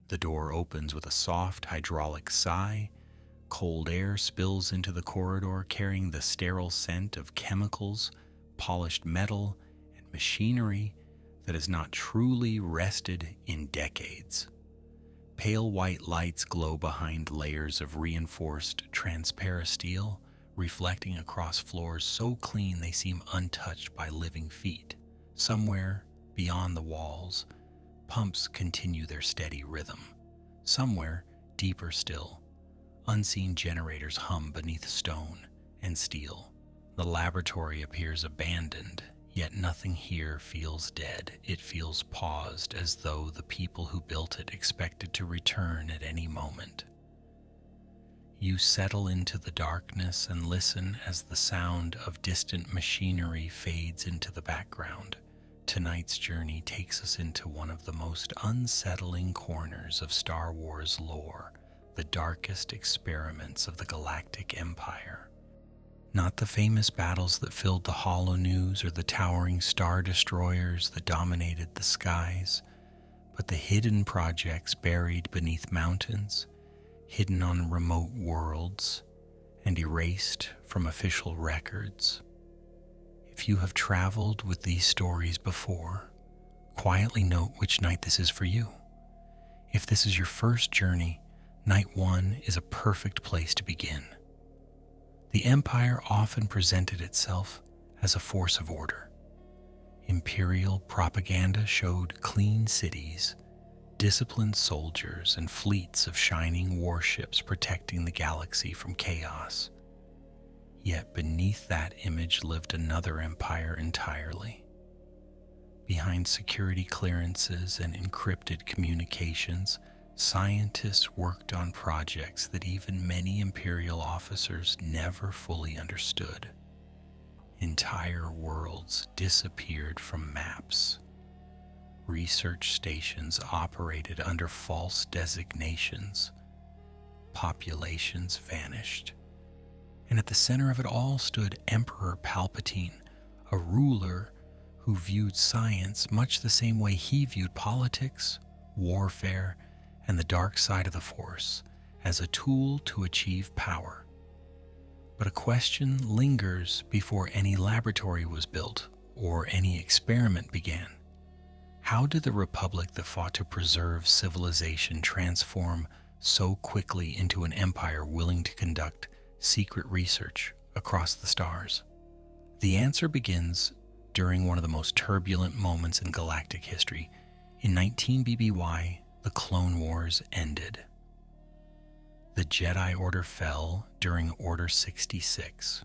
The door opens with a soft hydraulic sigh. Cold air spills into the corridor, carrying the sterile scent of chemicals, polished metal, and machinery that has not truly rested in decades. Pale white lights glow behind layers of reinforced transparent steel, reflecting across floors so clean they seem untouched by living feet. Somewhere beyond the walls, pumps continue their steady rhythm. Somewhere, deeper still, unseen generators hum beneath stone and steel. The laboratory appears abandoned, yet nothing here feels dead. It feels paused, as though the people who built it expected to return at any moment. You settle into the darkness and listen as the sound of distant machinery fades into the background. Tonight's journey takes us into one of the most unsettling corners of Star Wars lore, the darkest experiments of the Galactic Empire. Not the famous battles that filled the Holo News or the towering star destroyers that dominated the skies, but the hidden projects buried beneath mountains, hidden on remote worlds, and erased from official records. If you have traveled with these stories before, quietly note which night this is for you. If this is your first journey, night 1 is a perfect place to begin. The Empire often presented itself as a force of order. Imperial propaganda showed clean cities, disciplined soldiers, and fleets of shining warships protecting the galaxy from chaos. Yet beneath that image lived another empire entirely. Behind security clearances and encrypted communications, scientists worked on projects that even many Imperial officers never fully understood. Entire worlds disappeared from maps. Research stations operated under false designations. Populations vanished. And at the center of it all stood Emperor Palpatine, a ruler who viewed science much the same way he viewed politics, warfare, and the dark side of the Force, as a tool to achieve power. But a question lingers before any laboratory was built or any experiment began. How did the Republic that fought to preserve civilization transform so quickly into an empire willing to conduct secret research across the stars? The answer begins during one of the most turbulent moments in galactic history. In 19 BBY, the Clone Wars ended. The Jedi Order fell during Order 66.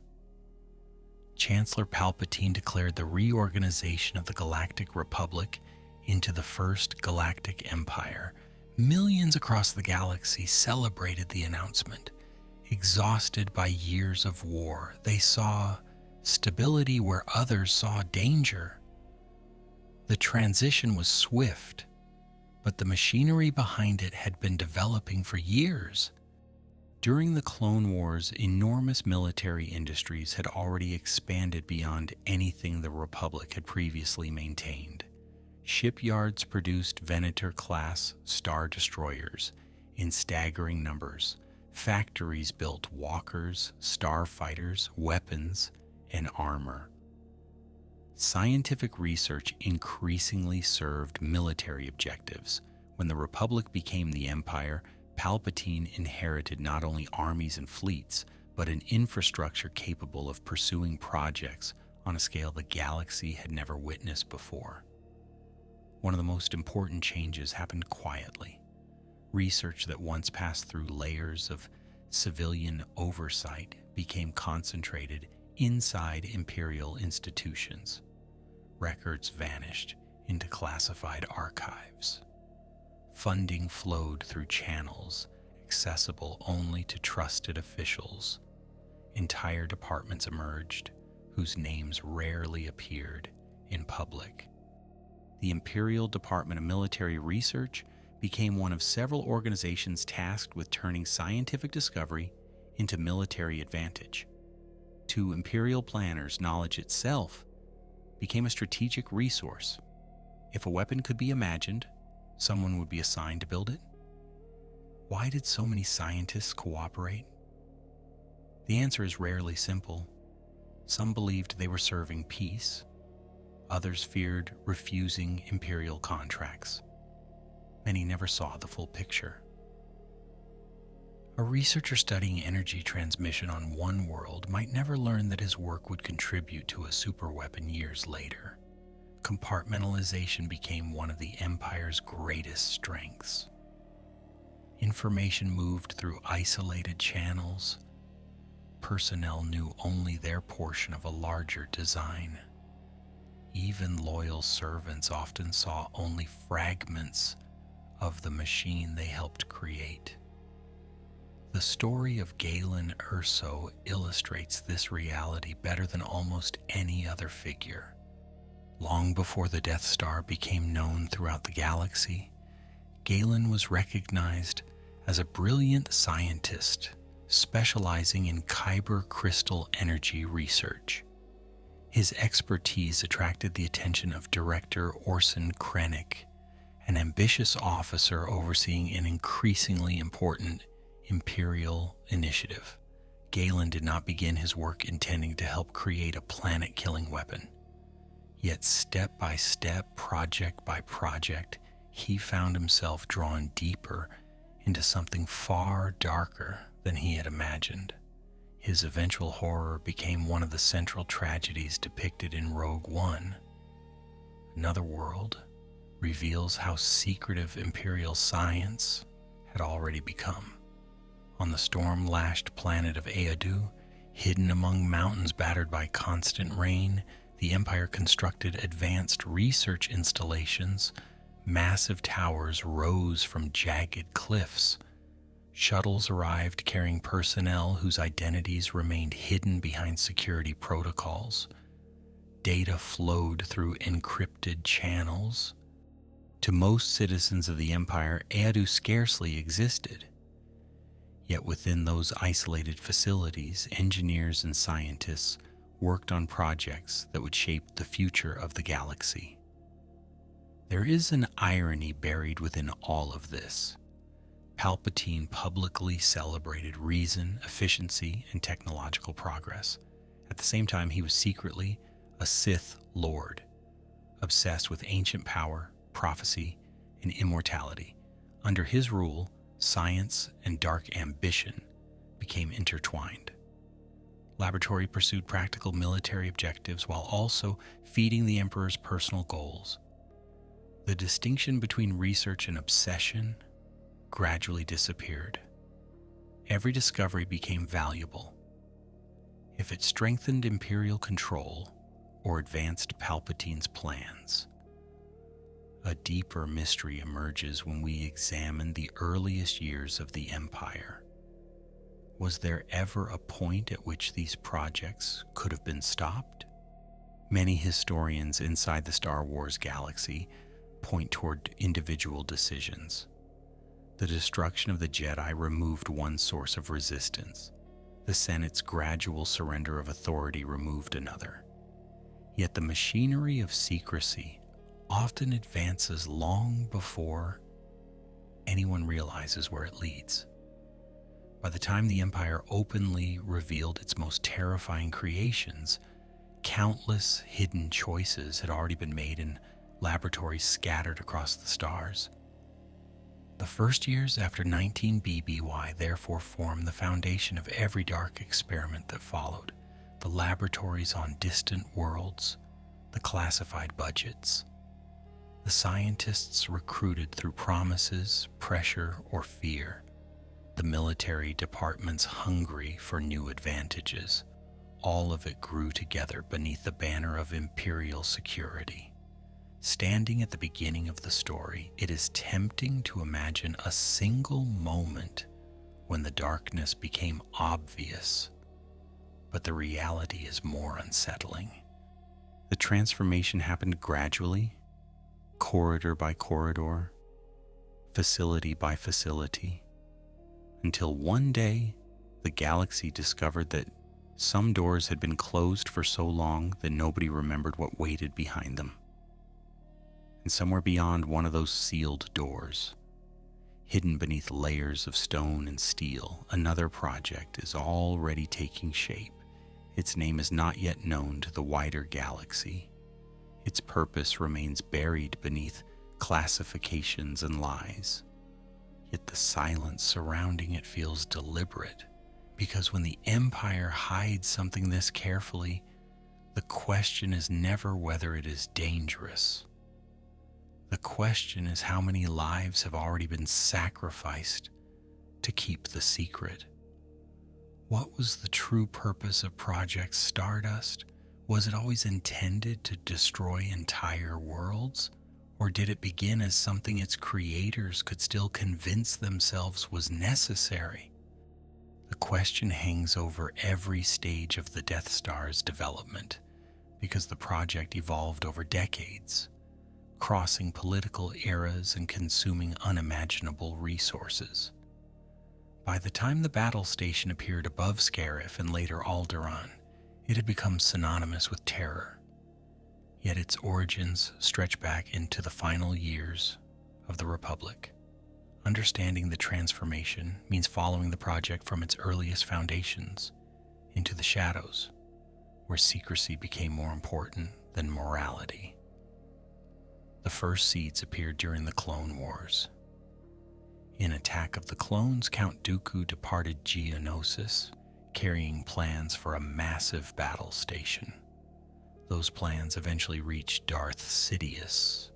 Chancellor Palpatine declared the reorganization of the Galactic Republic into the First Galactic Empire. Millions across the galaxy celebrated the announcement. Exhausted by years of war, they saw stability where others saw danger. The transition was swift, but the machinery behind it had been developing for years. During the Clone Wars, enormous military industries had already expanded beyond anything the Republic had previously maintained. Shipyards produced Venator-class star destroyers in staggering numbers. Factories built walkers, starfighters, weapons, and armor. Scientific research increasingly served military objectives. When the Republic became the Empire, Palpatine inherited not only armies and fleets, but an infrastructure capable of pursuing projects on a scale the galaxy had never witnessed before. One of the most important changes happened quietly. Research that once passed through layers of civilian oversight became concentrated inside Imperial institutions. Records vanished into classified archives. Funding flowed through channels accessible only to trusted officials. Entire departments emerged whose names rarely appeared in public. The Imperial Department of Military Research became one of several organizations tasked with turning scientific discovery into military advantage. To Imperial planners, knowledge itself became a strategic resource. If a weapon could be imagined, someone would be assigned to build it. Why did so many scientists cooperate? The answer is rarely simple. Some believed they were serving peace. Others feared refusing imperial contracts. Many never saw the full picture. A researcher studying energy transmission on one world might never learn that his work would contribute to a superweapon years later. Compartmentalization became one of the Empire's greatest strengths. Information moved through isolated channels. Personnel knew only their portion of a larger design. Even loyal servants often saw only fragments of the machine they helped create. The story of Galen Erso illustrates this reality better than almost any other figure. Long before the Death Star became known throughout the galaxy, Galen was recognized as a brilliant scientist specializing in kyber crystal energy research. His expertise attracted the attention of director Orson Krennic, an ambitious officer overseeing an increasingly important Imperial initiative. Galen did not begin his work intending to help create a planet-killing weapon. Yet step by step, project by project, he found himself drawn deeper into something far darker than he had imagined. His eventual horror became one of the central tragedies depicted in Rogue One. Another World reveals how secretive Imperial science had already become. On the storm-lashed planet of Eadu, hidden among mountains battered by constant rain, the Empire constructed advanced research installations. Massive towers rose from jagged cliffs. Shuttles arrived carrying personnel whose identities remained hidden behind security protocols. Data flowed through encrypted channels. To most citizens of the Empire, Eadu scarcely existed. Yet within those isolated facilities, engineers and scientists worked on projects that would shape the future of the galaxy. There is an irony buried within all of this. Palpatine publicly celebrated reason, efficiency, and technological progress. At the same time, he was secretly a Sith Lord, obsessed with ancient power, prophecy, and immortality. Under his rule, science and dark ambition became intertwined. Laboratory pursued practical military objectives while also feeding the Emperor's personal goals. The distinction between research and obsession gradually disappeared. Every discovery became valuable if it strengthened Imperial control or advanced Palpatine's plans. A deeper mystery emerges when we examine the earliest years of the Empire. Was there ever a point at which these projects could have been stopped? Many historians inside the Star Wars galaxy point toward individual decisions. The destruction of the Jedi removed one source of resistance. The Senate's gradual surrender of authority removed another. Yet the machinery of secrecy often advances long before anyone realizes where it leads. By the time the Empire openly revealed its most terrifying creations, countless hidden choices had already been made in laboratories scattered across the stars. The first years after 19 BBY therefore formed the foundation of every dark experiment that followed: the laboratories on distant worlds, the classified budgets, the scientists recruited through promises, pressure, or fear, the military departments hungry for new advantages. All of it grew together beneath the banner of imperial security. Standing at the beginning of the story, it is tempting to imagine a single moment when the darkness became obvious, but the reality is more unsettling. The transformation happened gradually, corridor by corridor, facility by facility, until one day the galaxy discovered that some doors had been closed for so long that nobody remembered what waited behind them. And somewhere beyond one of those sealed doors, Hidden beneath layers of stone and steel, another project is already taking shape. Its name is not yet known to the wider galaxy. Its purpose remains buried beneath classifications and lies. Yet the silence surrounding it feels deliberate, because when the Empire hides something this carefully, the question is never whether it is dangerous. The question is how many lives have already been sacrificed to keep the secret. What was the true purpose of Project Stardust? Was it always intended to destroy entire worlds? Or did it begin as something its creators could still convince themselves was necessary? The question hangs over every stage of the Death Star's development, because the project evolved over decades, crossing political eras and consuming unimaginable resources. By the time the battle station appeared above Scarif and later Alderaan, it had become synonymous with terror. Yet its origins stretch back into the final years of the Republic. Understanding the transformation means following the project from its earliest foundations into the shadows, where secrecy became more important than morality. The first seeds appeared during the Clone Wars. In Attack of the Clones, Count Dooku departed Geonosis, carrying plans for a massive battle station. Those plans eventually reached Darth Sidious,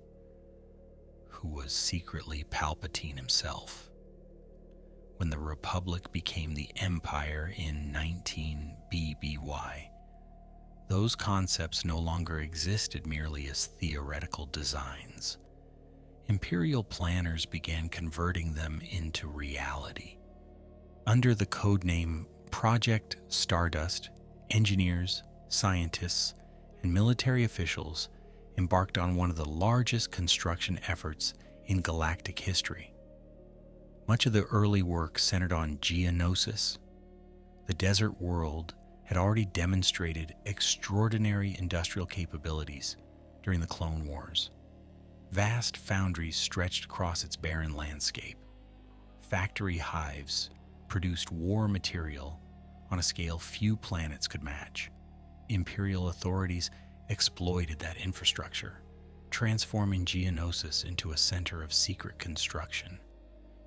who was secretly Palpatine himself. When the Republic became the Empire in 19 BBY, those concepts no longer existed merely as theoretical designs. Imperial planners began converting them into reality. Under the codename Project Stardust, engineers, scientists, and military officials embarked on one of the largest construction efforts in galactic history. Much of the early work centered on Geonosis. The desert world had already demonstrated extraordinary industrial capabilities during the Clone Wars. Vast foundries stretched across its barren landscape. Factory hives produced war material on a scale few planets could match. Imperial authorities exploited that infrastructure, transforming Geonosis into a center of secret construction.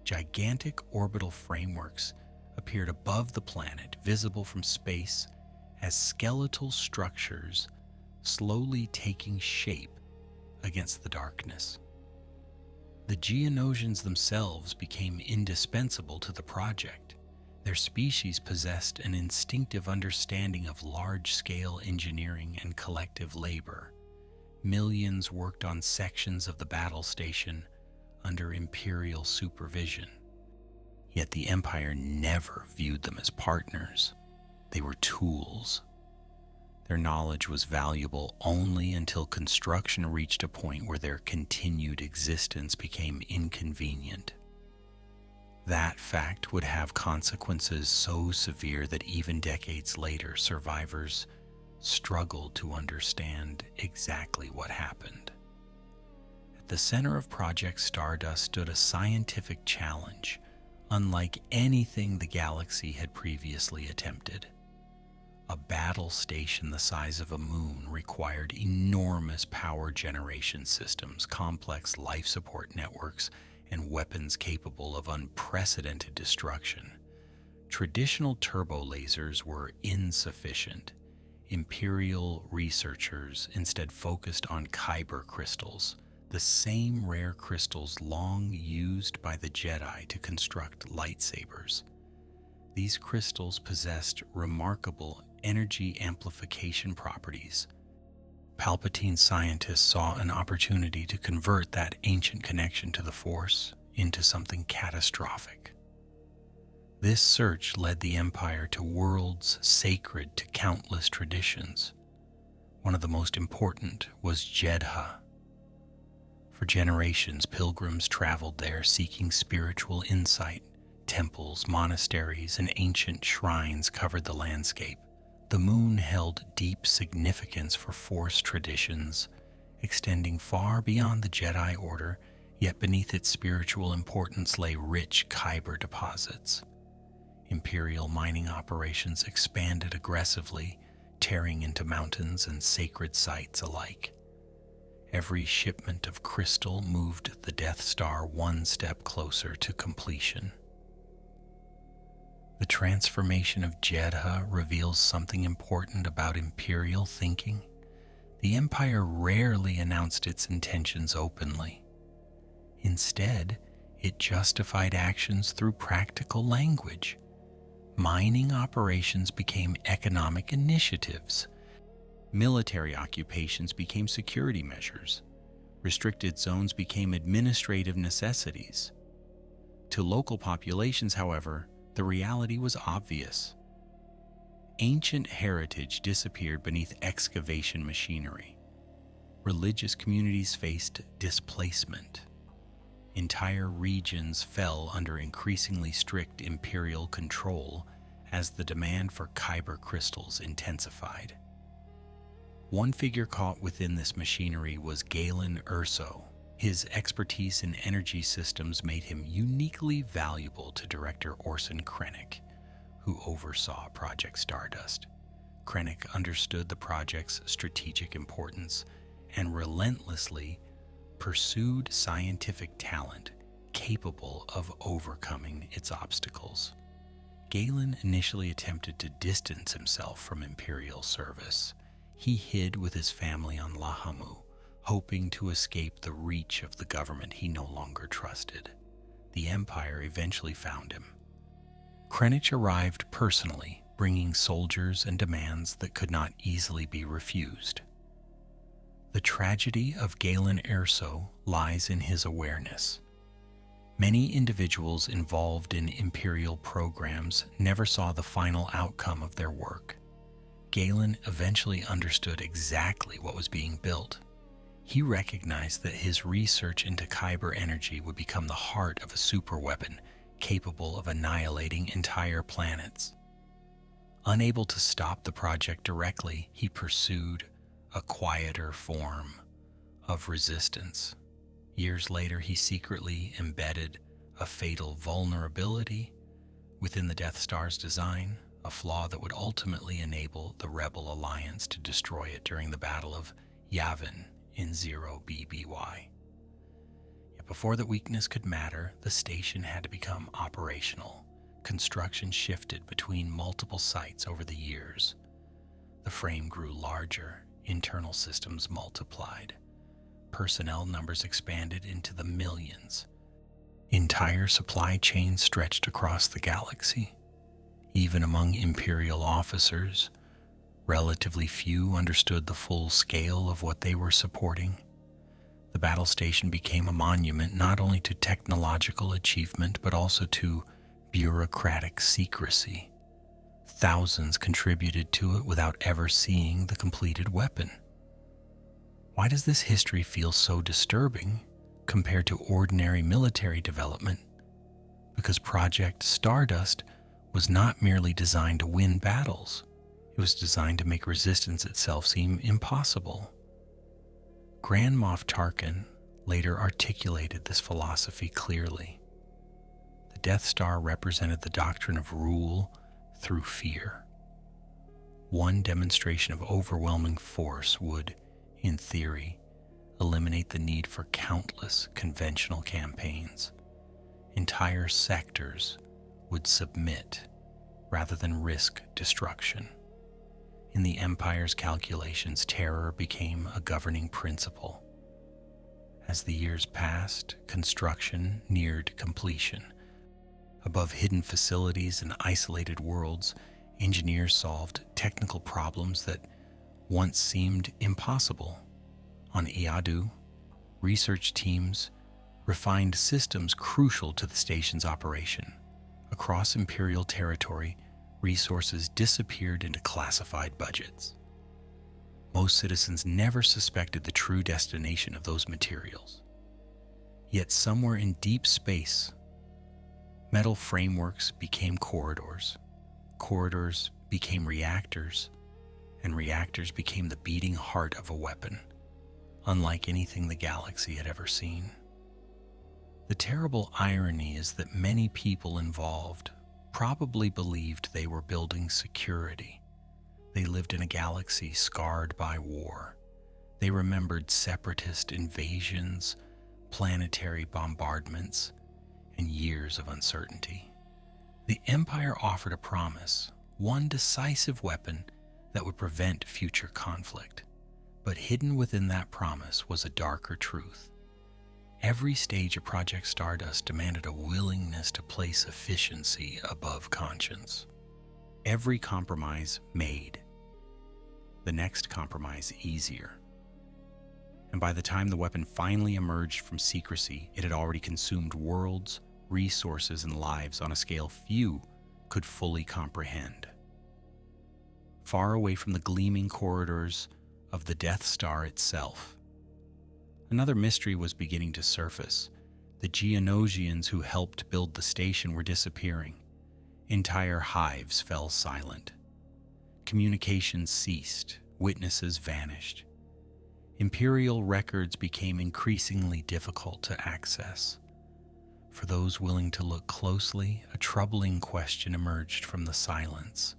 Gigantic orbital frameworks appeared above the planet, visible from space as skeletal structures slowly taking shape against the darkness. The Geonosians themselves became indispensable to the project. Their species possessed an instinctive understanding of large-scale engineering and collective labor. Millions worked on sections of the battle station under Imperial supervision. Yet the Empire never viewed them as partners. They were tools. Their knowledge was valuable only until construction reached a point where their continued existence became inconvenient. That fact would have consequences so severe that even decades later, survivors struggled to understand exactly what happened. At the center of Project Stardust stood a scientific challenge, unlike anything the galaxy had previously attempted. A battle station the size of a moon required enormous power generation systems, complex life support networks, and weapons capable of unprecedented destruction. Traditional turbo lasers were insufficient. Imperial researchers instead focused on kyber crystals, the same rare crystals long used by the Jedi to construct lightsabers. These crystals possessed remarkable energy amplification properties. Palpatine scientists saw an opportunity to convert that ancient connection to the Force into something catastrophic. This search led the Empire to worlds sacred to countless traditions. One of the most important was Jedha. For generations, pilgrims traveled there seeking spiritual insight. Temples, monasteries, and ancient shrines covered the landscape. The moon held deep significance for Force traditions, extending far beyond the Jedi Order Yet beneath its spiritual importance lay rich kyber deposits. Imperial mining operations expanded aggressively, tearing into mountains and sacred sites alike. Every shipment of crystal moved the Death Star one step closer to completion. The transformation of Jedha reveals something important about Imperial thinking. The Empire rarely announced its intentions openly. Instead, it justified actions through practical language. Mining operations became economic initiatives. Military occupations became security measures. Restricted zones became administrative necessities. To local populations, however, the reality was obvious. Ancient heritage disappeared beneath excavation machinery. Religious communities faced displacement. Entire regions fell under increasingly strict imperial control as the demand for kyber crystals intensified. One figure caught within this machinery was Galen Erso. His expertise in energy systems made him uniquely valuable to Director Orson Krennic, who oversaw Project Stardust. Krennic understood the project's strategic importance and relentlessly pursued scientific talent capable of overcoming its obstacles. Galen initially attempted to distance himself from Imperial service. He hid with his family on Lahamu, hoping to escape the reach of the government he no longer trusted. The Empire eventually found him. Krennic arrived personally, bringing soldiers and demands that could not easily be refused. The tragedy of Galen Erso lies in his awareness. Many individuals involved in Imperial programs never saw the final outcome of their work. Galen eventually understood exactly what was being built. He recognized that his research into kyber energy would become the heart of a superweapon capable of annihilating entire planets. Unable to stop the project directly, he pursued a quieter form of resistance. Years later, he secretly embedded a fatal vulnerability within the Death Star's design, a flaw that would ultimately enable the Rebel Alliance to destroy it during the Battle of Yavin in 0 BBY. Yet before the weakness could matter, the station had to become operational. Construction shifted between multiple sites over the years. The frame grew larger, internal systems multiplied. Personnel numbers expanded into the millions. Entire supply chains stretched across the galaxy. Even among Imperial officers, relatively few understood the full scale of what they were supporting. The battle station became a monument not only to technological achievement but also to bureaucratic secrecy. Thousands contributed to it without ever seeing the completed weapon. Why does this history feel so disturbing compared to ordinary military development? Because Project Stardust was not merely designed to win battles. It was designed to make resistance itself seem impossible. Grand Moff Tarkin later articulated this philosophy clearly. The Death Star represented the doctrine of rule through fear. One demonstration of overwhelming force would, in theory, eliminate the need for countless conventional campaigns. Entire sectors would submit rather than risk destruction. In the Empire's calculations, terror became a governing principle. As the years passed, construction neared completion. Above hidden facilities and isolated worlds, engineers solved technical problems that once seemed impossible. On Iadu, research teams refined systems crucial to the station's operation. Across Imperial territory, resources disappeared into classified budgets. Most citizens never suspected the true destination of those materials. Yet somewhere in deep space, metal frameworks became corridors. Corridors became reactors, and reactors became the beating heart of a weapon, unlike anything the galaxy had ever seen. The terrible irony is that many people involved probably believed they were building security. They lived in a galaxy scarred by war. They remembered separatist invasions, planetary bombardments, and years of uncertainty. The Empire offered a promise, one decisive weapon that would prevent future conflict. But hidden within that promise was a darker truth. Every stage of Project Stardust demanded a willingness to place efficiency above conscience. Every compromise made the next compromise easier. And by the time the weapon finally emerged from secrecy, it had already consumed worlds, resources, and lives on a scale few could fully comprehend. Far away from the gleaming corridors of the Death Star itself, another mystery was beginning to surface. The Geonosians who helped build the station were disappearing. Entire hives fell silent. Communications ceased. Witnesses vanished. Imperial records became increasingly difficult to access. For those willing to look closely, a troubling question emerged from the silence.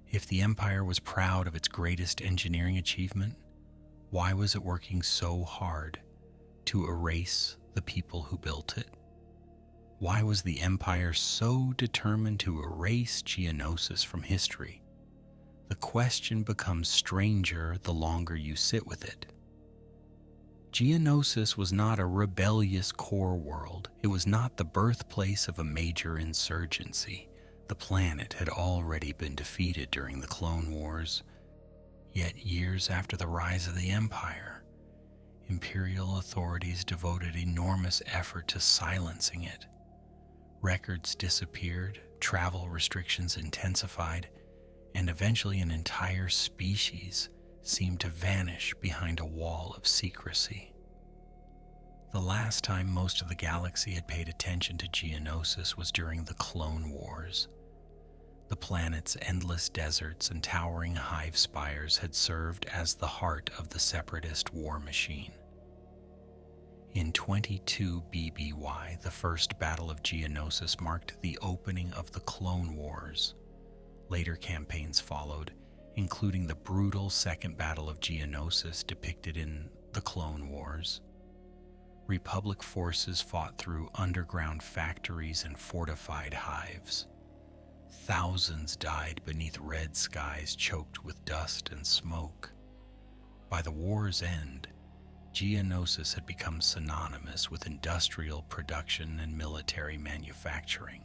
If the Empire was proud of its greatest engineering achievement, why was it working so hard to erase the people who built it? Why was the Empire so determined to erase Geonosis from history? The question becomes stranger the longer you sit with it. Geonosis was not a rebellious core world. It was not the birthplace of a major insurgency. The planet had already been defeated during the Clone Wars. Yet years after the rise of the Empire, Imperial authorities devoted enormous effort to silencing it. Records disappeared, travel restrictions intensified, and eventually an entire species seemed to vanish behind a wall of secrecy. The last time most of the galaxy had paid attention to Geonosis was during the Clone Wars. The planet's endless deserts and towering hive spires had served as the heart of the separatist war machine. In 22 BBY, the first Battle of Geonosis marked the opening of the Clone Wars. Later campaigns followed, including the brutal Second Battle of Geonosis depicted in the Clone Wars. Republic forces fought through underground factories and fortified hives. Thousands died beneath red skies choked with dust and smoke. By the war's end, Geonosis had become synonymous with industrial production and military manufacturing.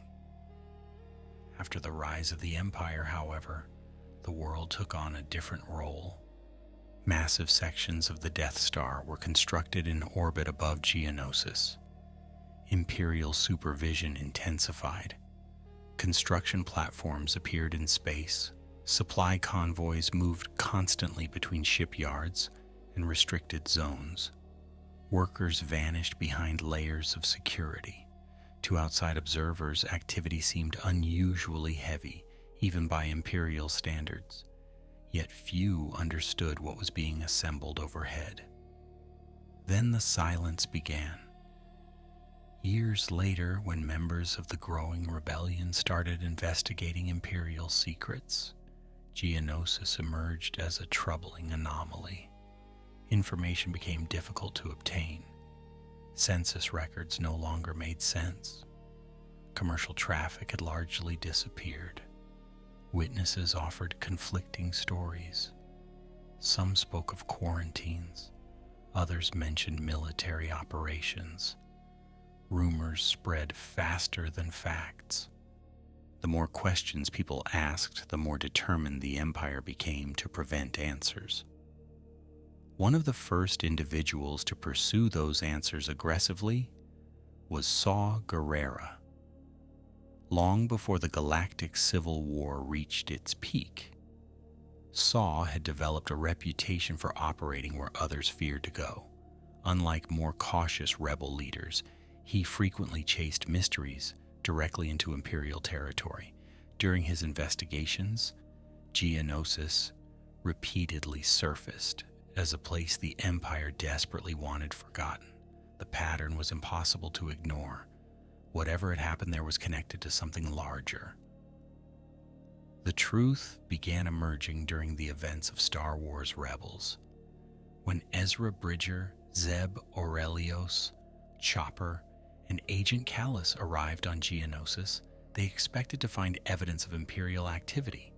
After the rise of the Empire, however, the world took on a different role. Massive sections of the Death Star were constructed in orbit above Geonosis. Imperial supervision intensified. Construction platforms appeared in space. Supply convoys moved constantly between shipyards and restricted zones. Workers vanished behind layers of security. To outside observers, activity seemed unusually heavy, even by Imperial standards. Yet few understood what was being assembled overhead. Then the silence began. Years later, when members of the growing rebellion started investigating Imperial secrets, Geonosis emerged as a troubling anomaly. Information became difficult to obtain. Census records no longer made sense. Commercial traffic had largely disappeared. Witnesses offered conflicting stories. Some spoke of quarantines. Others mentioned military operations. Rumors spread faster than facts. The more questions people asked, the more determined the Empire became to prevent answers. One of the first individuals to pursue those answers aggressively was Saw Gerrera. Long before the Galactic Civil War reached its peak, Saw had developed a reputation for operating where others feared to go. Unlike more cautious rebel leaders, he frequently chased mysteries directly into Imperial territory. During his investigations, Geonosis repeatedly surfaced as a place the Empire desperately wanted forgotten. The pattern was impossible to ignore. Whatever had happened there was connected to something larger. The truth began emerging during the events of Star Wars Rebels. When Ezra Bridger, Zeb Orrelios, Chopper, and Agent Kallus arrived on Geonosis, they expected to find evidence of Imperial activity.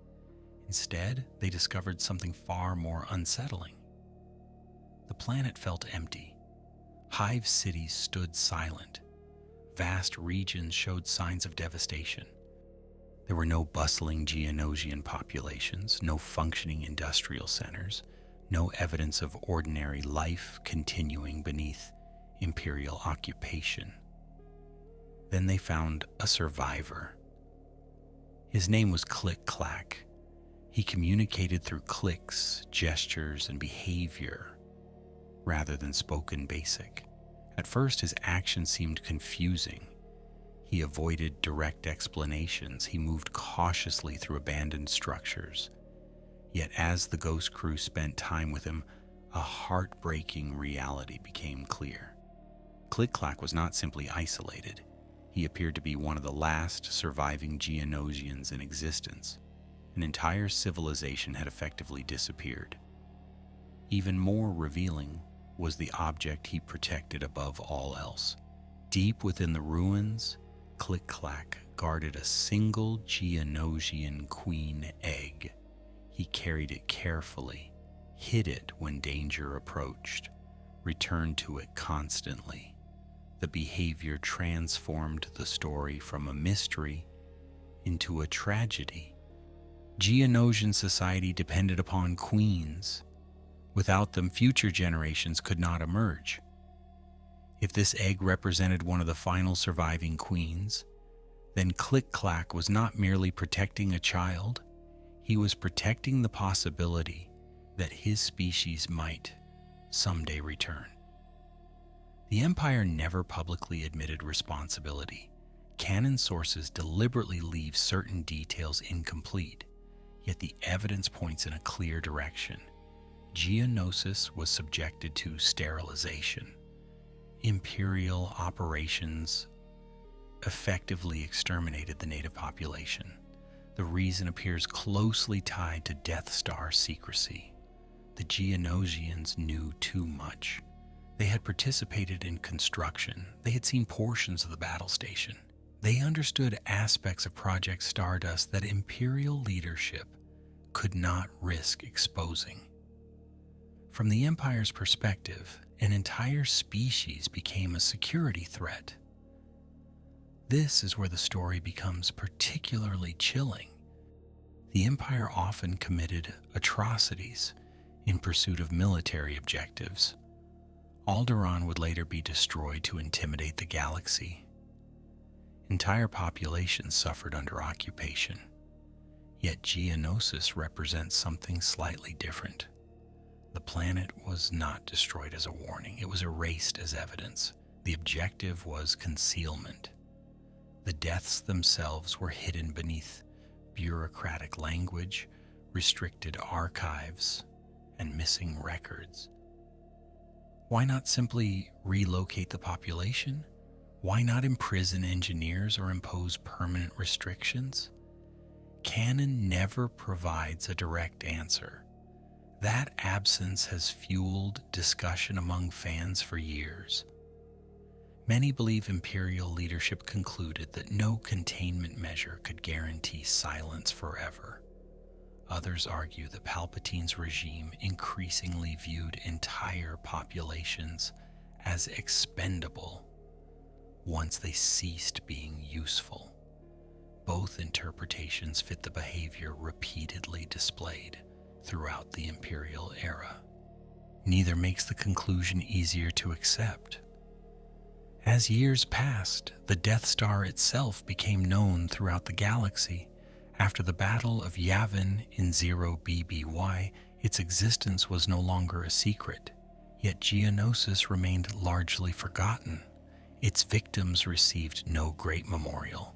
Instead, they discovered something far more unsettling. The planet felt empty. Hive cities stood silent. Vast regions showed signs of devastation. There were no bustling Geonosian populations, no functioning industrial centers, no evidence of ordinary life continuing beneath Imperial occupation. Then they found a survivor. His name was Click-Clack. He communicated through clicks, gestures, and behavior rather than spoken basic. At first, his actions seemed confusing. He avoided direct explanations. He moved cautiously through abandoned structures. Yet as the Ghost Crew spent time with him, a heartbreaking reality became clear. Click-Clack was not simply isolated. He appeared to be one of the last surviving Geonosians in existence. An entire civilization had effectively disappeared. Even more revealing was the object he protected above all else. Deep within the ruins, Click-Clack guarded a single Geonosian queen egg. He carried it carefully, hid it when danger approached, returned to it constantly. The behavior transformed the story from a mystery into a tragedy. Geonosian society depended upon queens. Without them, future generations could not emerge. If this egg represented one of the final surviving queens, then Click-Clack was not merely protecting a child, he was protecting the possibility that his species might someday return. The Empire never publicly admitted responsibility. Canon sources deliberately leave certain details incomplete, yet the evidence points in a clear direction. Geonosis was subjected to sterilization. Imperial operations effectively exterminated the native population. The reason appears closely tied to Death Star secrecy. The Geonosians knew too much. They had participated in construction. They had seen portions of the battle station. They understood aspects of Project Stardust that Imperial leadership could not risk exposing. From the Empire's perspective, an entire species became a security threat. This is where the story becomes particularly chilling. The Empire often committed atrocities in pursuit of military objectives. Alderaan would later be destroyed to intimidate the galaxy. Entire populations suffered under occupation. Yet Geonosis represents something slightly different. The planet was not destroyed as a warning. It was erased as evidence. The objective was concealment. The deaths themselves were hidden beneath bureaucratic language, restricted archives, and missing records. Why not simply relocate the population? Why not imprison engineers or impose permanent restrictions? Canon never provides a direct answer. That absence has fueled discussion among fans for years. Many believe Imperial leadership concluded that no containment measure could guarantee silence forever. Others argue that Palpatine's regime increasingly viewed entire populations as expendable once they ceased being useful. Both interpretations fit the behavior repeatedly displayed throughout the Imperial era. Neither makes the conclusion easier to accept. As years passed, the Death Star itself became known throughout the galaxy. After the Battle of Yavin in 0 BBY, its existence was no longer a secret, yet Geonosis remained largely forgotten. Its victims received no great memorial.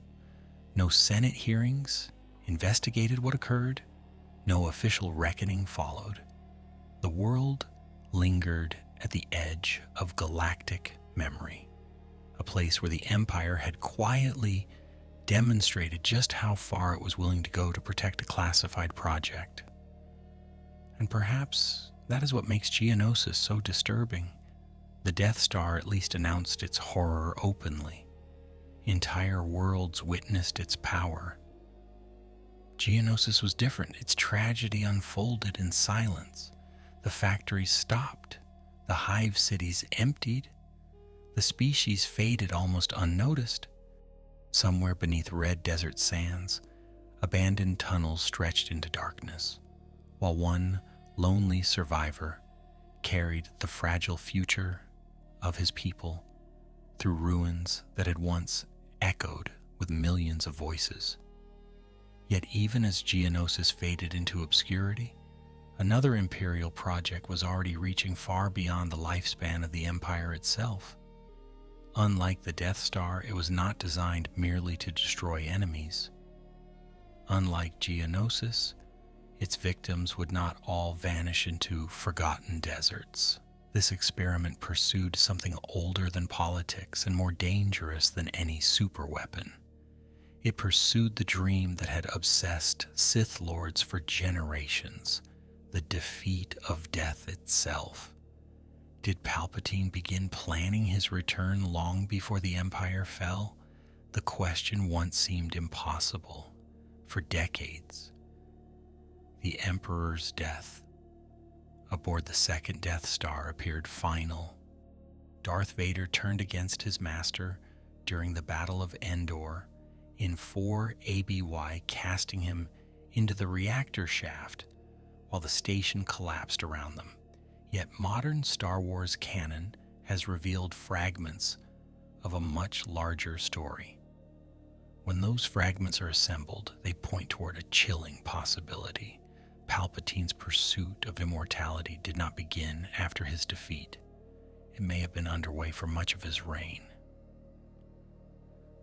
No Senate hearings investigated what occurred. No official reckoning followed. The world lingered at the edge of galactic memory, a place where the Empire had quietly demonstrated just how far it was willing to go to protect a classified project. And perhaps that is what makes Geonosis so disturbing. The Death Star at least announced its horror openly. Entire worlds witnessed its power. Geonosis was different. Its tragedy unfolded in silence. The factories stopped. The hive cities emptied. The species faded almost unnoticed. Somewhere beneath red desert sands, abandoned tunnels stretched into darkness, while one lonely survivor carried the fragile future of his people through ruins that had once echoed with millions of voices. Yet even as Geonosis faded into obscurity, another Imperial project was already reaching far beyond the lifespan of the Empire itself. Unlike the Death Star, it was not designed merely to destroy enemies. Unlike Geonosis, its victims would not all vanish into forgotten deserts. This experiment pursued something older than politics and more dangerous than any superweapon. It pursued the dream that had obsessed Sith Lords for generations, the defeat of death itself. Did Palpatine begin planning his return long before the Empire fell? The question once seemed impossible. For decades, the Emperor's death aboard the second Death Star appeared final. Darth Vader turned against his master during the Battle of Endor in 4 ABY, casting him into the reactor shaft while the station collapsed around them. Yet modern Star Wars canon has revealed fragments of a much larger story. When those fragments are assembled, they point toward a chilling possibility. Palpatine's pursuit of immortality did not begin after his defeat. It may have been underway for much of his reign.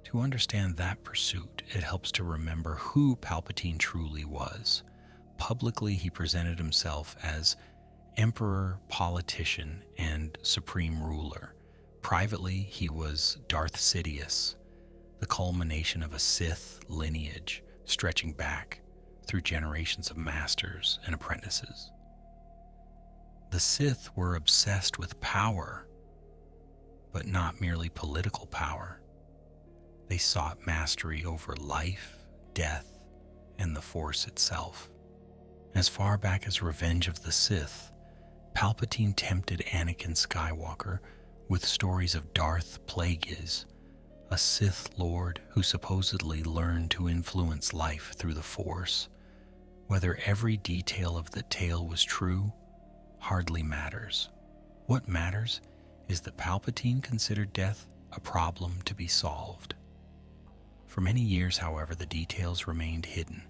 To understand that pursuit, it helps to remember who Palpatine truly was. Publicly, he presented himself as Emperor, politician, and supreme ruler. Privately, he was Darth Sidious, the culmination of a Sith lineage stretching back through generations of masters and apprentices. The Sith were obsessed with power, but not merely political power. They sought mastery over life, death, and the Force itself. As far back as Revenge of the Sith, Palpatine tempted Anakin Skywalker with stories of Darth Plagueis, a Sith Lord who supposedly learned to influence life through the Force. Whether every detail of the tale was true hardly matters. What matters is that Palpatine considered death a problem to be solved. For many years, however, the details remained hidden.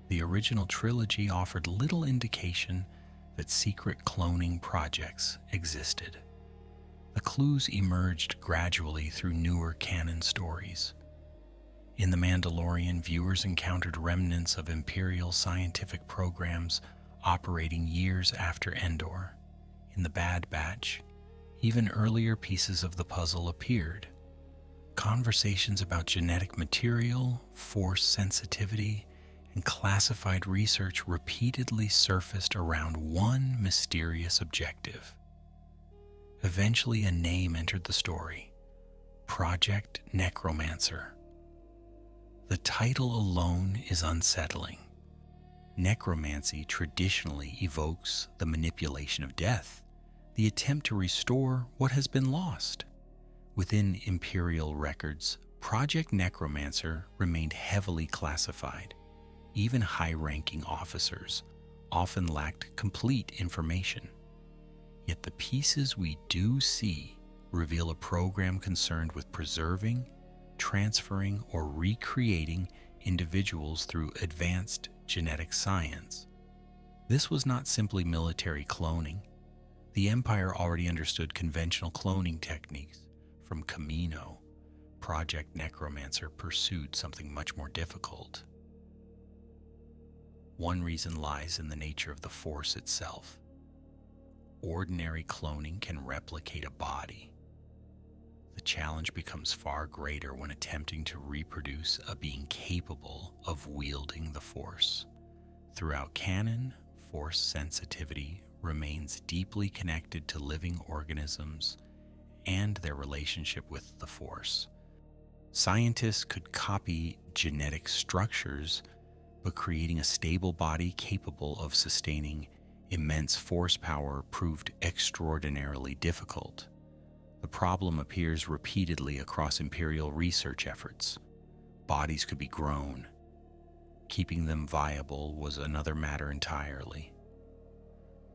The original trilogy offered little indication that secret cloning projects existed. The clues emerged gradually through newer canon stories. In The Mandalorian, viewers encountered remnants of Imperial scientific programs operating years after Endor. In The Bad Batch, even earlier pieces of the puzzle appeared. Conversations about genetic material, Force sensitivity, and classified research repeatedly surfaced around one mysterious objective. Eventually, a name entered the story: Project Necromancer. The title alone is unsettling. Necromancy traditionally evokes the manipulation of death, the attempt to restore what has been lost. Within Imperial records, Project Necromancer remained heavily classified. Even high-ranking officers often lacked complete information. Yet the pieces we do see reveal a program concerned with preserving, transferring, or recreating individuals through advanced genetic science. This was not simply military cloning. The Empire already understood conventional cloning techniques. From Camino, Project Necromancer pursued something much more difficult. One reason lies in the nature of the Force itself. Ordinary cloning can replicate a body, The challenge becomes far greater when attempting to reproduce a being capable of wielding the Force. Throughout canon, Force sensitivity remains deeply connected to living organisms and their relationship with the Force. Scientists could copy genetic structures, but creating a stable body capable of sustaining immense force power proved extraordinarily difficult. The problem appears repeatedly across Imperial research efforts. Bodies could be grown. Keeping them viable was another matter entirely.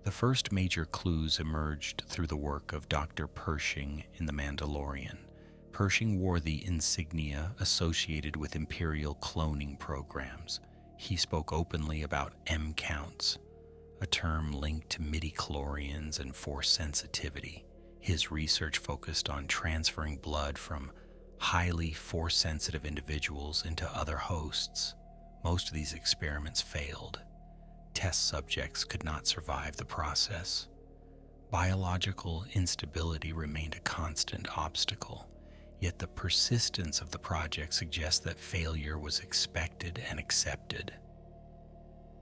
The first major clues emerged through the work of Dr. Pershing in The Mandalorian. Pershing wore the insignia associated with Imperial cloning programs. He spoke openly about M-counts, a term linked to midi-chlorians and Force sensitivity. His research focused on transferring blood from highly Force-sensitive individuals into other hosts. Most of these experiments failed. Test subjects could not survive the process. Biological instability remained a constant obstacle, yet the persistence of the project suggests that failure was expected and accepted.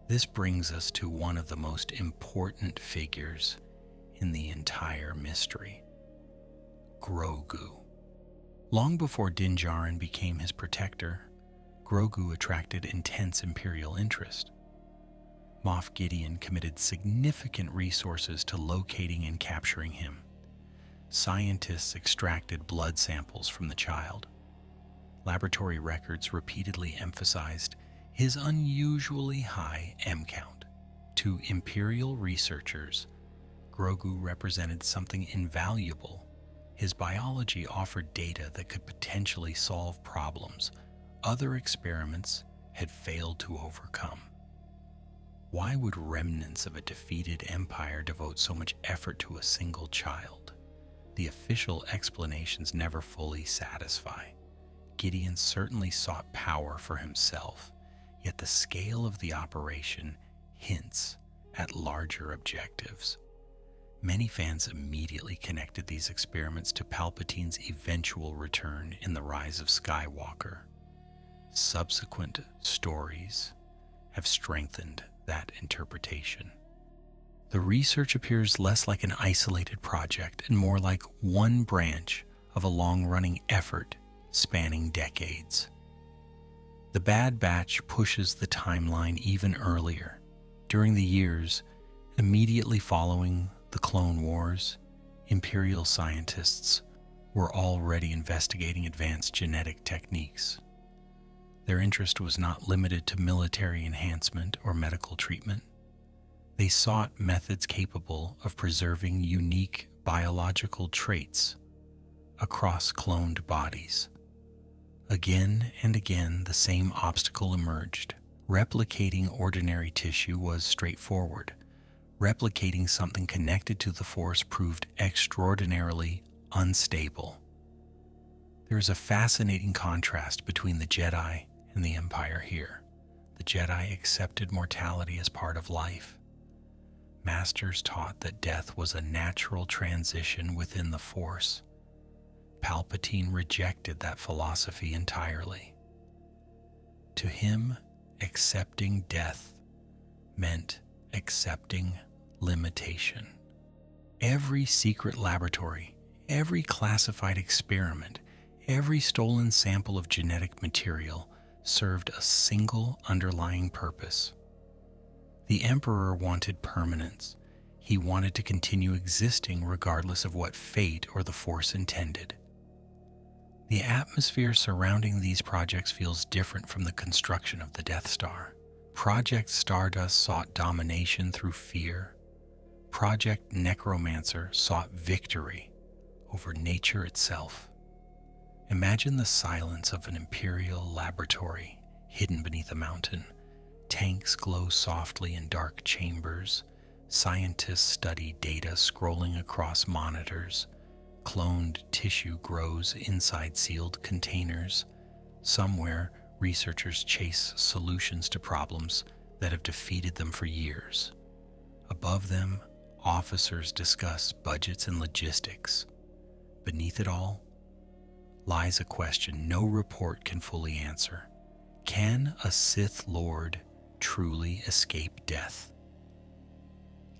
This brings us to one of the most important figures in the entire mystery: Grogu. Long before Din Djarin became his protector, Grogu attracted intense Imperial interest. Moff Gideon committed significant resources to locating and capturing him. Scientists extracted blood samples from the child. Laboratory records repeatedly emphasized his unusually high M count. To Imperial researchers, Grogu represented something invaluable. His biology offered data that could potentially solve problems other experiments had failed to overcome. Why would remnants of a defeated empire devote so much effort to a single child? The official explanations never fully satisfy. Gideon certainly sought power for himself, yet the scale of the operation hints at larger objectives. Many fans immediately connected these experiments to Palpatine's eventual return in The Rise of Skywalker. Subsequent stories have strengthened that interpretation. The research appears less like an isolated project and more like one branch of a long-running effort spanning decades. The Bad Batch pushes the timeline even earlier. During the years immediately following the Clone Wars, Imperial scientists were already investigating advanced genetic techniques. Their interest was not limited to military enhancement or medical treatment. They sought methods capable of preserving unique biological traits across cloned bodies. Again and again, the same obstacle emerged. Replicating ordinary tissue was straightforward. Replicating something connected to the Force proved extraordinarily unstable. There is a fascinating contrast between the Jedi and the Empire here. The Jedi accepted mortality as part of life. Masters taught that death was a natural transition within the Force. Palpatine rejected that philosophy entirely. To him, accepting death meant accepting limitation. Every secret laboratory, every classified experiment, every stolen sample of genetic material served a single underlying purpose. The Emperor wanted permanence. He wanted to continue existing regardless of what fate or the Force intended. The atmosphere surrounding these projects feels different from the construction of the Death Star. Project Stardust sought domination through fear. Project Necromancer sought victory over nature itself. Imagine the silence of an Imperial laboratory hidden beneath a mountain. Tanks glow softly in dark chambers. Scientists study data scrolling across monitors. Cloned tissue grows inside sealed containers. Somewhere, researchers chase solutions to problems that have defeated them for years. Above them, officers discuss budgets and logistics. Beneath it all, lies a question no report can fully answer. Can a Sith Lord truly escape death?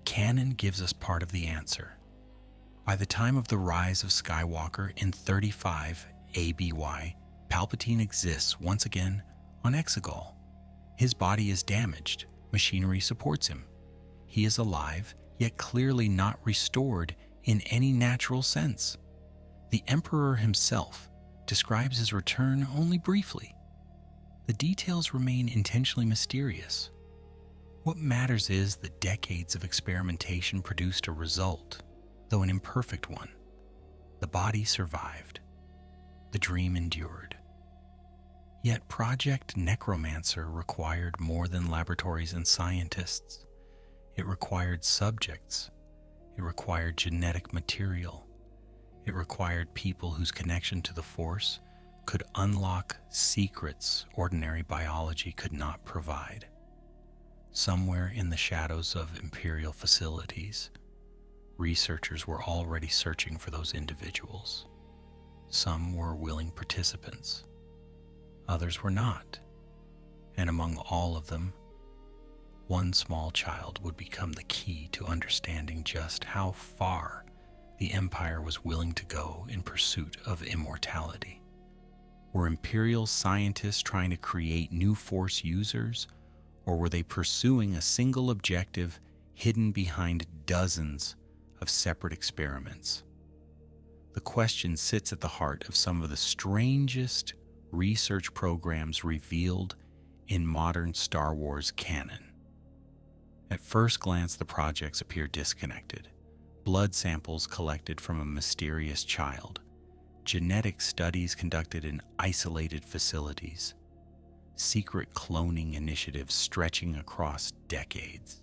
Canon gives us part of the answer. By the time of the rise of Skywalker in 35 ABY, Palpatine exists once again on Exegol. His body is damaged, machinery supports him. He is alive, yet clearly not restored in any natural sense. The Emperor himself describes his return only briefly. The details remain intentionally mysterious. What matters is that decades of experimentation produced a result, though an imperfect one. The body survived. The dream endured. Yet Project Necromancer required more than laboratories and scientists. It required subjects. It required genetic material. It required people whose connection to the Force could unlock secrets ordinary biology could not provide. Somewhere in the shadows of Imperial facilities, researchers were already searching for those individuals. Some were willing participants. Others were not. And among all of them, one small child would become the key to understanding just how far the Empire was willing to go in pursuit of immortality. Were Imperial scientists trying to create new Force users, or were they pursuing a single objective hidden behind dozens of separate experiments? The question sits at the heart of some of the strangest research programs revealed in modern Star Wars canon. At first glance, the projects appear disconnected. Blood samples collected from a mysterious child. Genetic studies conducted in isolated facilities. Secret cloning initiatives stretching across decades.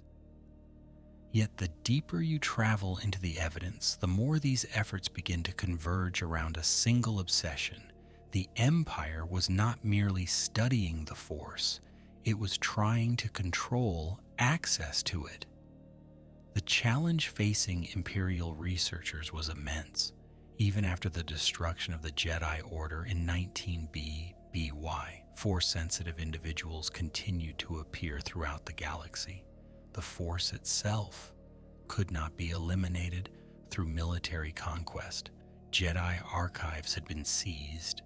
Yet the deeper you travel into the evidence, the more these efforts begin to converge around a single obsession. The Empire was not merely studying the Force, it was trying to control access to it. The challenge facing Imperial researchers was immense, even after the destruction of the Jedi Order in 19B BY. Force-sensitive individuals continued to appear throughout the galaxy. The Force itself could not be eliminated through military conquest. Jedi archives had been seized,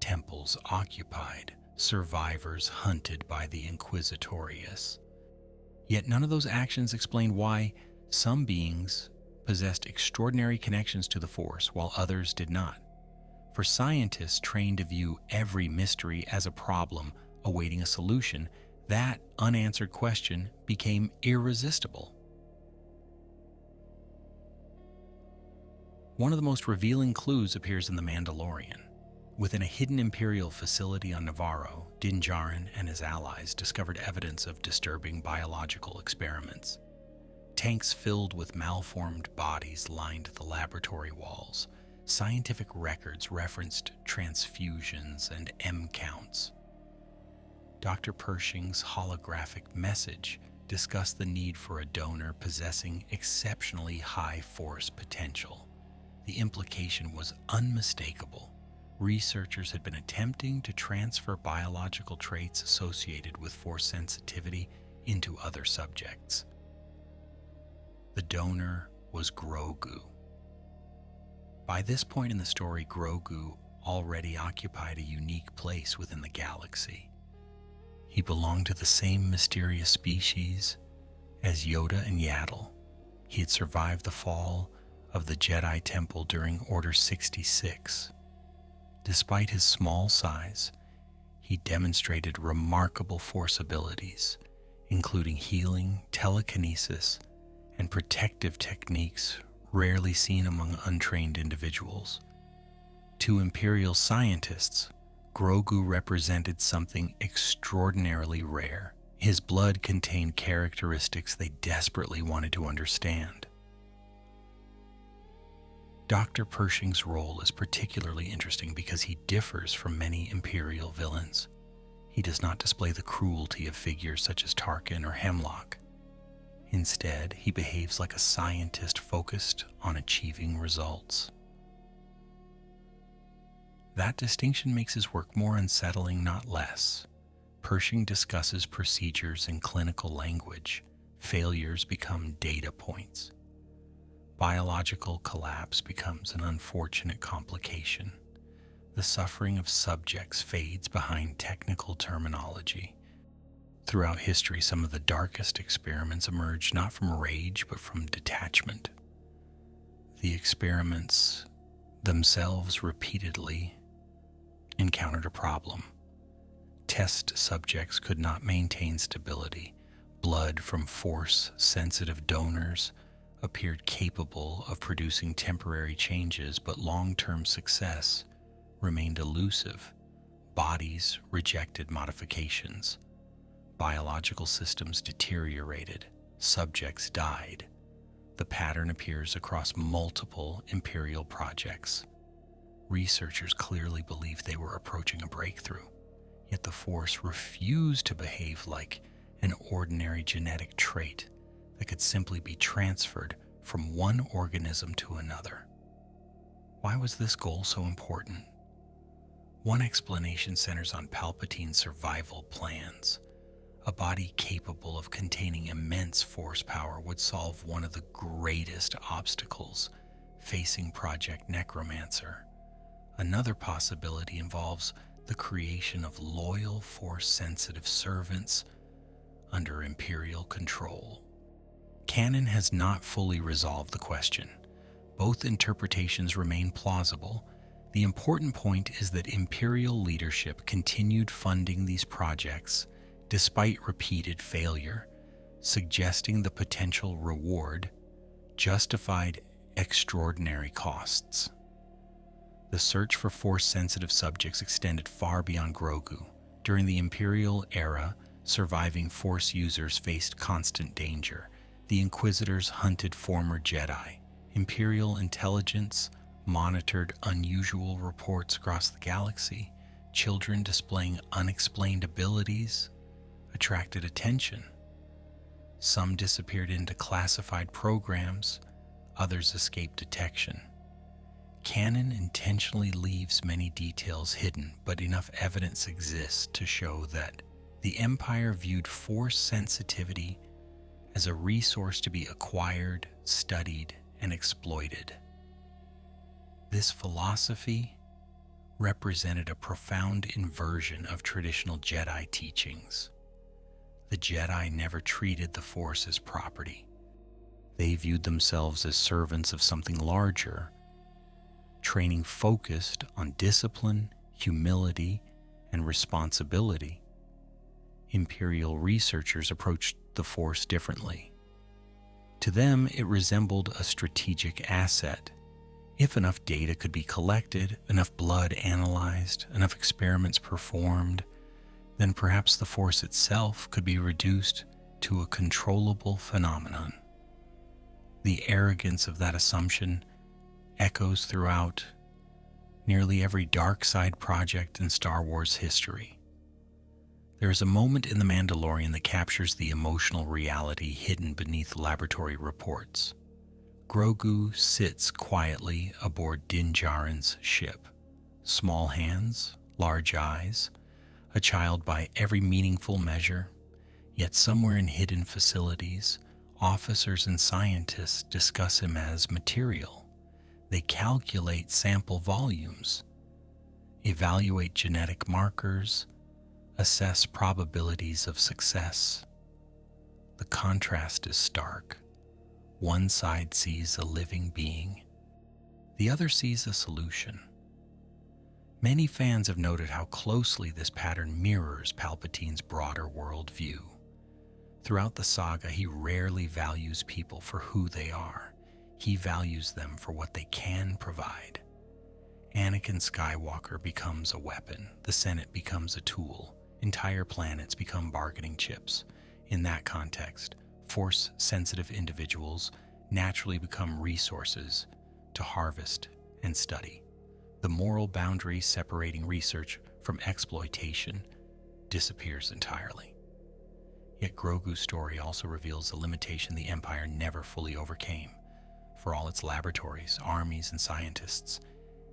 temples occupied, survivors hunted by the Inquisitorius. Yet none of those actions explained why some beings possessed extraordinary connections to the Force while others did not. For scientists trained to view every mystery as a problem awaiting a solution, that unanswered question became irresistible. One of the most revealing clues appears in The Mandalorian. Within a hidden Imperial facility on Navarro, Din Djarin and his allies discovered evidence of disturbing biological experiments. Tanks filled with malformed bodies lined the laboratory walls. Scientific records referenced transfusions and M counts. Dr. Pershing's holographic message discussed the need for a donor possessing exceptionally high Force potential. The implication was unmistakable. Researchers had been attempting to transfer biological traits associated with Force sensitivity into other subjects. The donor was Grogu. By this point in the story, Grogu already occupied a unique place within the galaxy. He belonged to the same mysterious species as Yoda and Yaddle. He had survived the fall of the Jedi Temple during Order 66. Despite his small size, he demonstrated remarkable Force abilities, including healing, telekinesis, and protective techniques rarely seen among untrained individuals. To Imperial scientists, Grogu represented something extraordinarily rare. His blood contained characteristics they desperately wanted to understand. Dr. Pershing's role is particularly interesting because he differs from many Imperial villains. He does not display the cruelty of figures such as Tarkin or Hemlock. Instead, he behaves like a scientist focused on achieving results. That distinction makes his work more unsettling, not less. Pershing discusses procedures in clinical language. Failures become data points. Biological collapse becomes an unfortunate complication. The suffering of subjects fades behind technical terminology. Throughout history, some of the darkest experiments emerged not from rage, but from detachment. The experiments themselves repeatedly encountered a problem. Test subjects could not maintain stability. Blood from force-sensitive donors appeared capable of producing temporary changes, but long-term success remained elusive. Bodies rejected modifications. Biological systems deteriorated. Subjects died. The pattern appears across multiple Imperial projects. Researchers clearly believed they were approaching a breakthrough, yet the Force refused to behave like an ordinary genetic trait that could simply be transferred from one organism to another. Why was this goal so important? One explanation centers on Palpatine's survival plans. A body capable of containing immense force power would solve one of the greatest obstacles facing Project Necromancer. Another possibility involves the creation of loyal, force-sensitive servants under Imperial control. Canon has not fully resolved the question. Both interpretations remain plausible. The important point is that Imperial leadership continued funding these projects despite repeated failure, suggesting the potential reward justified extraordinary costs. The search for force-sensitive subjects extended far beyond Grogu. During the Imperial era, surviving Force users faced constant danger. The Inquisitors hunted former Jedi. Imperial intelligence monitored unusual reports across the galaxy. Children displaying unexplained abilities attracted attention. Some disappeared into classified programs, others escaped detection. Canon intentionally leaves many details hidden, but enough evidence exists to show that the Empire viewed force sensitivity as a resource to be acquired, studied, and exploited. This philosophy represented a profound inversion of traditional Jedi teachings. The Jedi never treated the Force as property. They viewed themselves as servants of something larger. Training focused on discipline, humility, and responsibility. Imperial researchers approached the Force differently. To them, it resembled a strategic asset. If enough data could be collected, enough blood analyzed, enough experiments performed, then perhaps the Force itself could be reduced to a controllable phenomenon. The arrogance of that assumption echoes throughout nearly every dark side project in Star Wars history. There is a moment in The Mandalorian that captures the emotional reality hidden beneath laboratory reports. Grogu sits quietly aboard Din Djarin's ship. Small hands, large eyes, a child by every meaningful measure, yet somewhere in hidden facilities, officers and scientists discuss him as material. They calculate sample volumes, evaluate genetic markers, assess probabilities of success. The contrast is stark. One side sees a living being, the other sees a solution. Many fans have noted how closely this pattern mirrors Palpatine's broader worldview. Throughout the saga, he rarely values people for who they are. He values them for what they can provide. Anakin Skywalker becomes a weapon. The Senate becomes a tool. Entire planets become bargaining chips. In that context, Force-sensitive individuals naturally become resources to harvest and study. The moral boundary separating research from exploitation disappears entirely. Yet Grogu's story also reveals a limitation the Empire never fully overcame. For all its laboratories, armies, and scientists,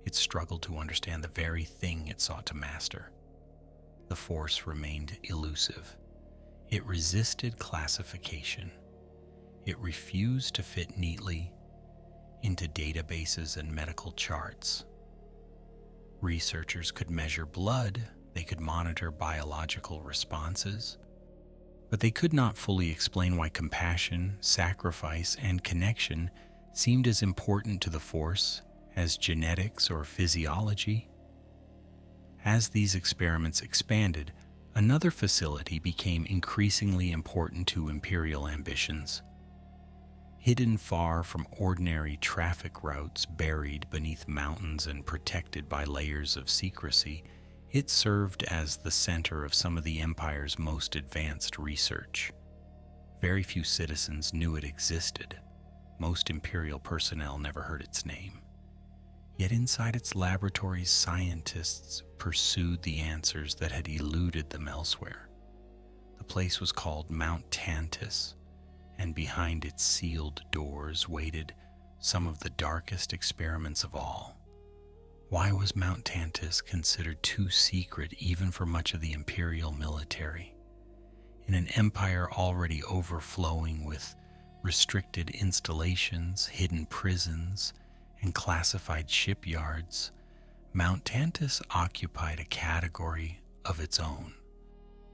it struggled to understand the very thing it sought to master. The Force remained elusive. It resisted classification. It refused to fit neatly into databases and medical charts. Researchers could measure blood, they could monitor biological responses, but they could not fully explain why compassion, sacrifice, and connection seemed as important to the Force as genetics or physiology. As these experiments expanded, another facility became increasingly important to Imperial ambitions. Hidden far from ordinary traffic routes, buried beneath mountains and protected by layers of secrecy, it served as the center of some of the Empire's most advanced research. Very few citizens knew it existed. Most Imperial personnel never heard its name. Yet inside its laboratories, scientists pursued the answers that had eluded them elsewhere. The place was called Mount Tantus, and behind its sealed doors waited some of the darkest experiments of all. Why was Mount Tantus considered too secret even for much of the Imperial military? In an empire already overflowing with restricted installations, hidden prisons, and classified shipyards, Mount Tantus occupied a category of its own.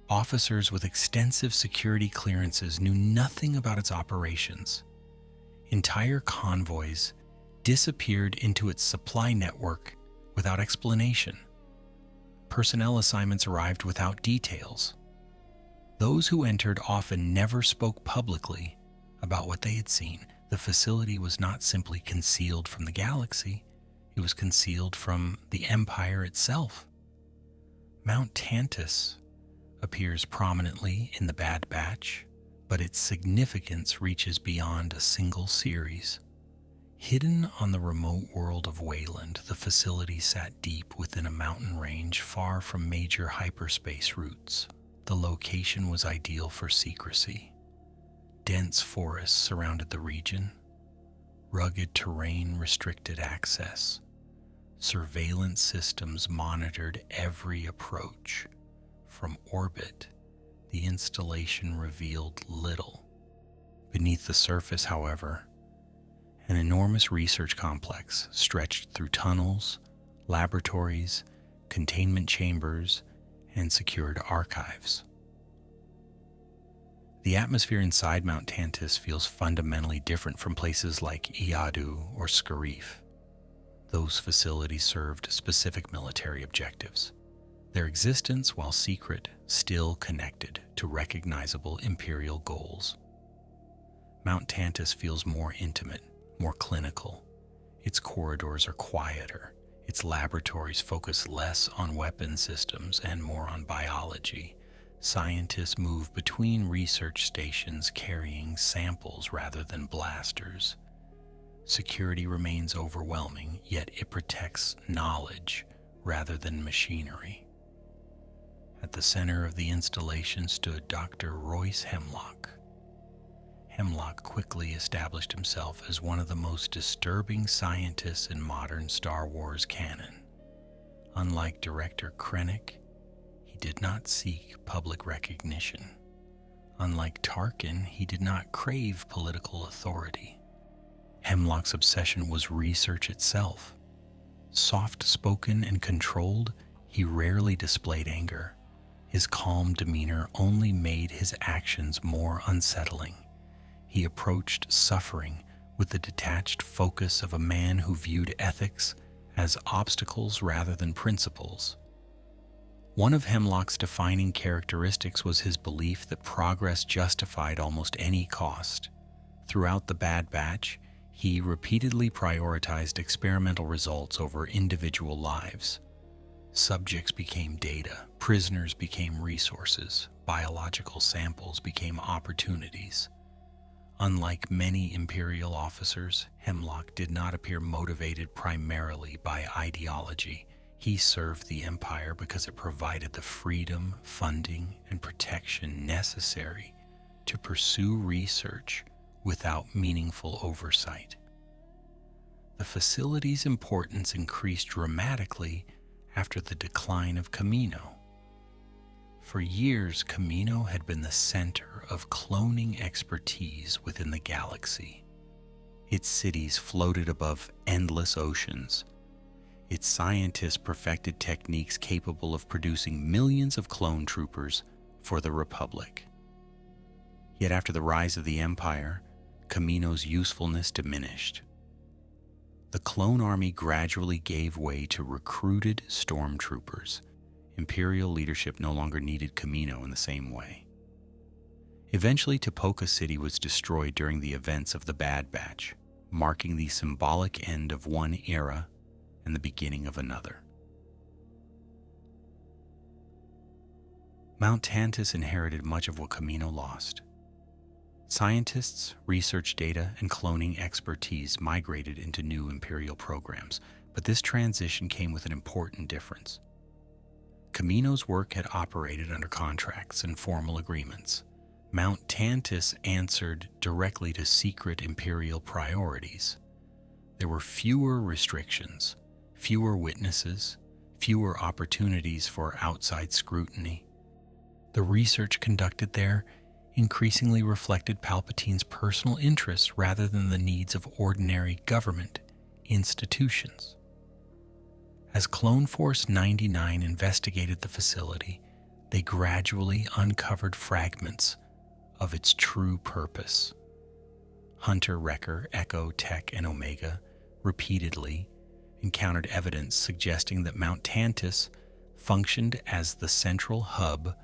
Officers with extensive security clearances knew nothing about its operations. Entire convoys disappeared into its supply network without explanation. Personnel assignments arrived without details. Those who entered often never spoke publicly about what they had seen. The facility was not simply concealed from the galaxy, it was concealed from the Empire itself. Mount Tantus appears prominently in the Bad Batch, but its significance reaches beyond a single series. Hidden on the remote world of Wayland, the facility sat deep within a mountain range far from major hyperspace routes. The location was ideal for secrecy. Dense forests surrounded the region. Rugged terrain restricted access. Surveillance systems monitored every approach. From orbit, the installation revealed little. Beneath the surface, however, an enormous research complex stretched through tunnels, laboratories, containment chambers, and secured archives. The atmosphere inside Mount Tantus feels fundamentally different from places like Iadu or Scarif. Those facilities served specific military objectives. Their existence, while secret, still connected to recognizable Imperial goals. Mount Tantus feels more intimate, more clinical. Its corridors are quieter. Its laboratories focus less on weapon systems and more on biology. Scientists move between research stations carrying samples rather than blasters. Security remains overwhelming, yet it protects knowledge rather than machinery. At the center of the installation stood Dr. Royce Hemlock. Hemlock quickly established himself as one of the most disturbing scientists in modern Star Wars canon. Unlike Director Krennic, he did not seek public recognition. Unlike Tarkin, he did not crave political authority. Hemlock's obsession was research itself. Soft-spoken and controlled, he rarely displayed anger. His calm demeanor only made his actions more unsettling. He approached suffering with the detached focus of a man who viewed ethics as obstacles rather than principles. One of Hemlock's defining characteristics was his belief that progress justified almost any cost. Throughout the Bad Batch, he repeatedly prioritized experimental results over individual lives. Subjects became data, prisoners became resources, biological samples became opportunities. Unlike many Imperial officers, Hemlock did not appear motivated primarily by ideology. He served the Empire because it provided the freedom, funding, and protection necessary to pursue research without meaningful oversight. The facility's importance increased dramatically after the decline of Camino. For years, Camino had been the center of cloning expertise within the galaxy. Its cities floated above endless oceans. Its scientists perfected techniques capable of producing millions of clone troopers for the Republic. Yet after the rise of the Empire, Camino's usefulness diminished. The clone army gradually gave way to recruited stormtroopers. Imperial leadership no longer needed Camino in the same way. Eventually, Tipoca City was destroyed during the events of the Bad Batch, marking the symbolic end of one era and the beginning of another. Mount Tantus inherited much of what Camino lost. Scientists, research data, and cloning expertise migrated into new Imperial programs, but this transition came with an important difference. Camino's work had operated under contracts and formal agreements. Mount Tantus answered directly to secret Imperial priorities. There were fewer restrictions, fewer witnesses, fewer opportunities for outside scrutiny. The research conducted there increasingly reflected Palpatine's personal interests rather than the needs of ordinary government institutions. As Clone Force 99 investigated the facility, they gradually uncovered fragments of its true purpose. Hunter, Wrecker, Echo, Tech, and Omega repeatedly encountered evidence suggesting that Mount Tantus functioned as the central hub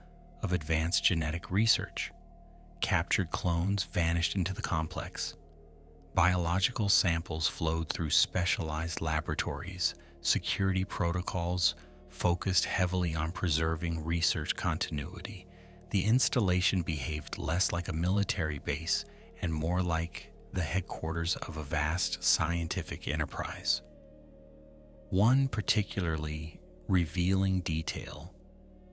of advanced genetic research. Captured clones vanished into the complex. Biological samples flowed through specialized laboratories. Security protocols focused heavily on preserving research continuity. The installation behaved less like a military base and more like the headquarters of a vast scientific enterprise. One particularly revealing detail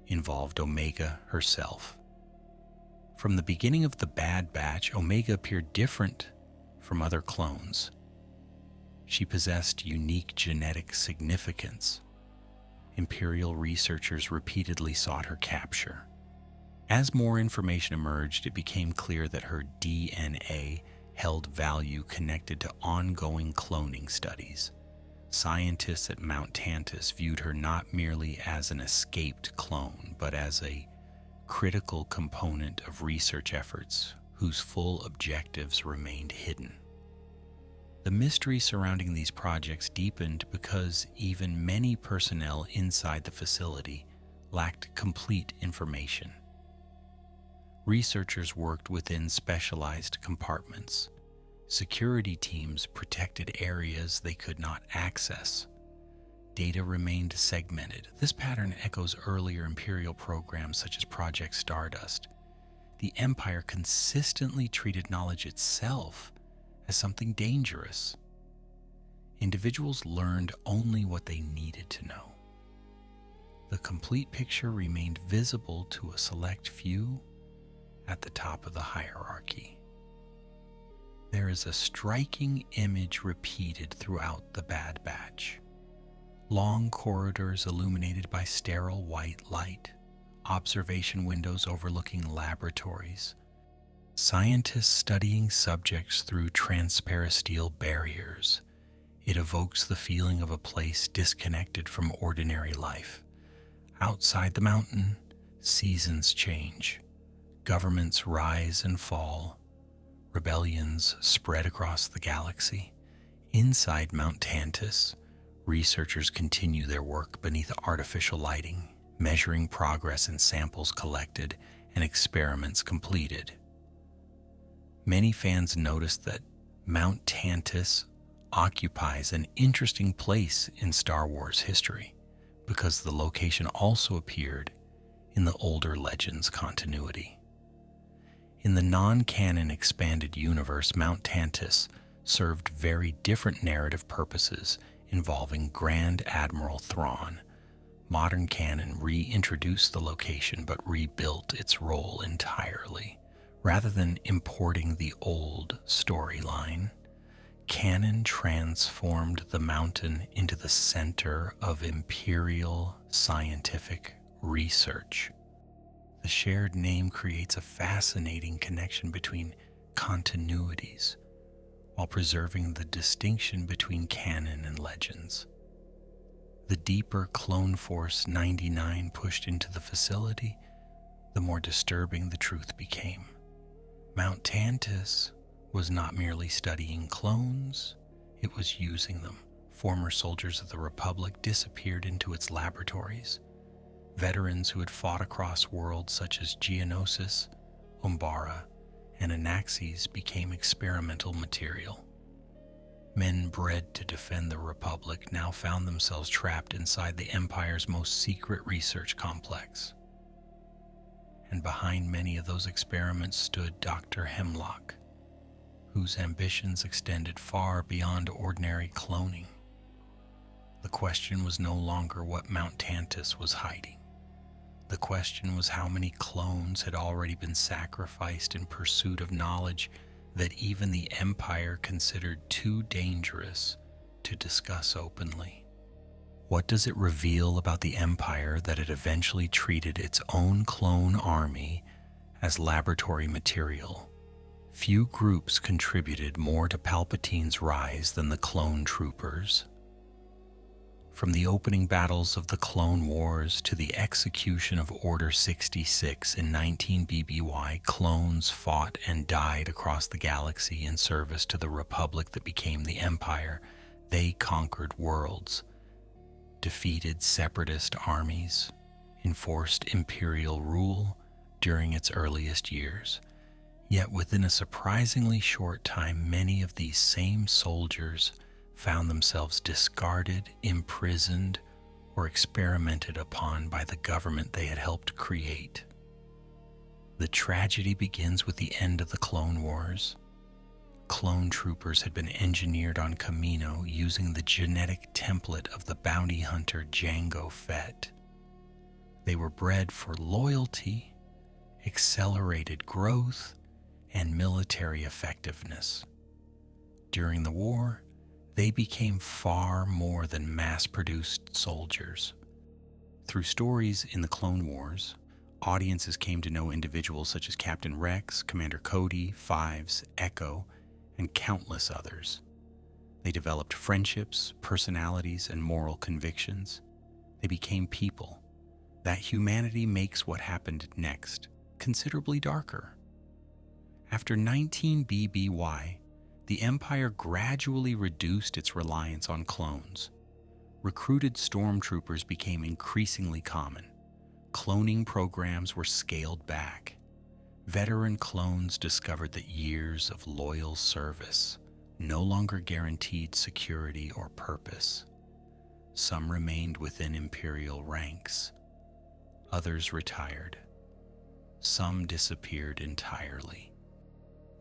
involved Omega herself. From the beginning of the Bad Batch, Omega appeared different from other clones. She possessed unique genetic significance. Imperial researchers repeatedly sought her capture. As more information emerged, it became clear that her DNA held value connected to ongoing cloning studies. Scientists at Mount Tantus viewed her not merely as an escaped clone, but as a critical component of research efforts whose full objectives remained hidden. The mystery surrounding these projects deepened because even many personnel inside the facility lacked complete information. Researchers worked within specialized compartments. Security teams protected areas they could not access. Data remained segmented. This pattern echoes earlier Imperial programs such as Project Stardust. The Empire consistently treated knowledge itself as something dangerous. Individuals learned only what they needed to know. The complete picture remained visible to a select few at the top of the hierarchy. There is a striking image repeated throughout the Bad Batch. Long corridors illuminated by sterile white light, observation windows overlooking laboratories, scientists studying subjects through transparisteel barriers. It evokes the feeling of a place disconnected from ordinary life. Outside the mountain, seasons change. Governments rise and fall. Rebellions spread across the galaxy. Inside Mount Tantus, researchers continue their work beneath artificial lighting, measuring progress in samples collected and experiments completed. Many fans noticed that Mount Tantus occupies an interesting place in Star Wars history because the location also appeared in the older Legends continuity. In the non-canon expanded universe, Mount Tantus served very different narrative purposes involving Grand Admiral Thrawn. Modern canon reintroduced the location but rebuilt its role entirely. Rather than importing the old storyline, Cannon transformed the mountain into the center of imperial scientific research. The shared name creates a fascinating connection between continuities while preserving the distinction between canon and legends. The deeper Clone Force 99 pushed into the facility, the more disturbing the truth became. Mount Tantus was not merely studying clones, it was using them. Former soldiers of the Republic disappeared into its laboratories. Veterans who had fought across worlds such as Geonosis, Umbara, and Anaxes became experimental material. Men bred to defend the Republic now found themselves trapped inside the Empire's most secret research complex. And behind many of those experiments stood Dr. Hemlock, whose ambitions extended far beyond ordinary cloning. The question was no longer what Mount Tantus was hiding. The question was how many clones had already been sacrificed in pursuit of knowledge that even the Empire considered too dangerous to discuss openly. What does it reveal about the Empire that it eventually treated its own clone army as laboratory material? Few groups contributed more to Palpatine's rise than the clone troopers. From the opening battles of the Clone Wars to the execution of Order 66 in 19 BBY, clones fought and died across the galaxy in service to the Republic that became the Empire. They conquered worlds, defeated separatist armies, enforced imperial rule during its earliest years. Yet within a surprisingly short time, many of these same soldiers found themselves discarded, imprisoned, or experimented upon by the government they had helped create. The tragedy begins with the end of the Clone Wars. Clone troopers had been engineered on Kamino using the genetic template of the bounty hunter Jango Fett. They were bred for loyalty, accelerated growth, and military effectiveness. During the war, they became far more than mass-produced soldiers. Through stories in the Clone Wars, audiences came to know individuals such as Captain Rex, Commander Cody, Fives, Echo, and countless others. They developed friendships, personalities, and moral convictions. They became people. That humanity makes what happened next considerably darker. After 19 BBY, the Empire gradually reduced its reliance on clones. Recruited stormtroopers became increasingly common. Cloning programs were scaled back. Veteran clones discovered that years of loyal service no longer guaranteed security or purpose. Some remained within Imperial ranks. Others retired. Some disappeared entirely.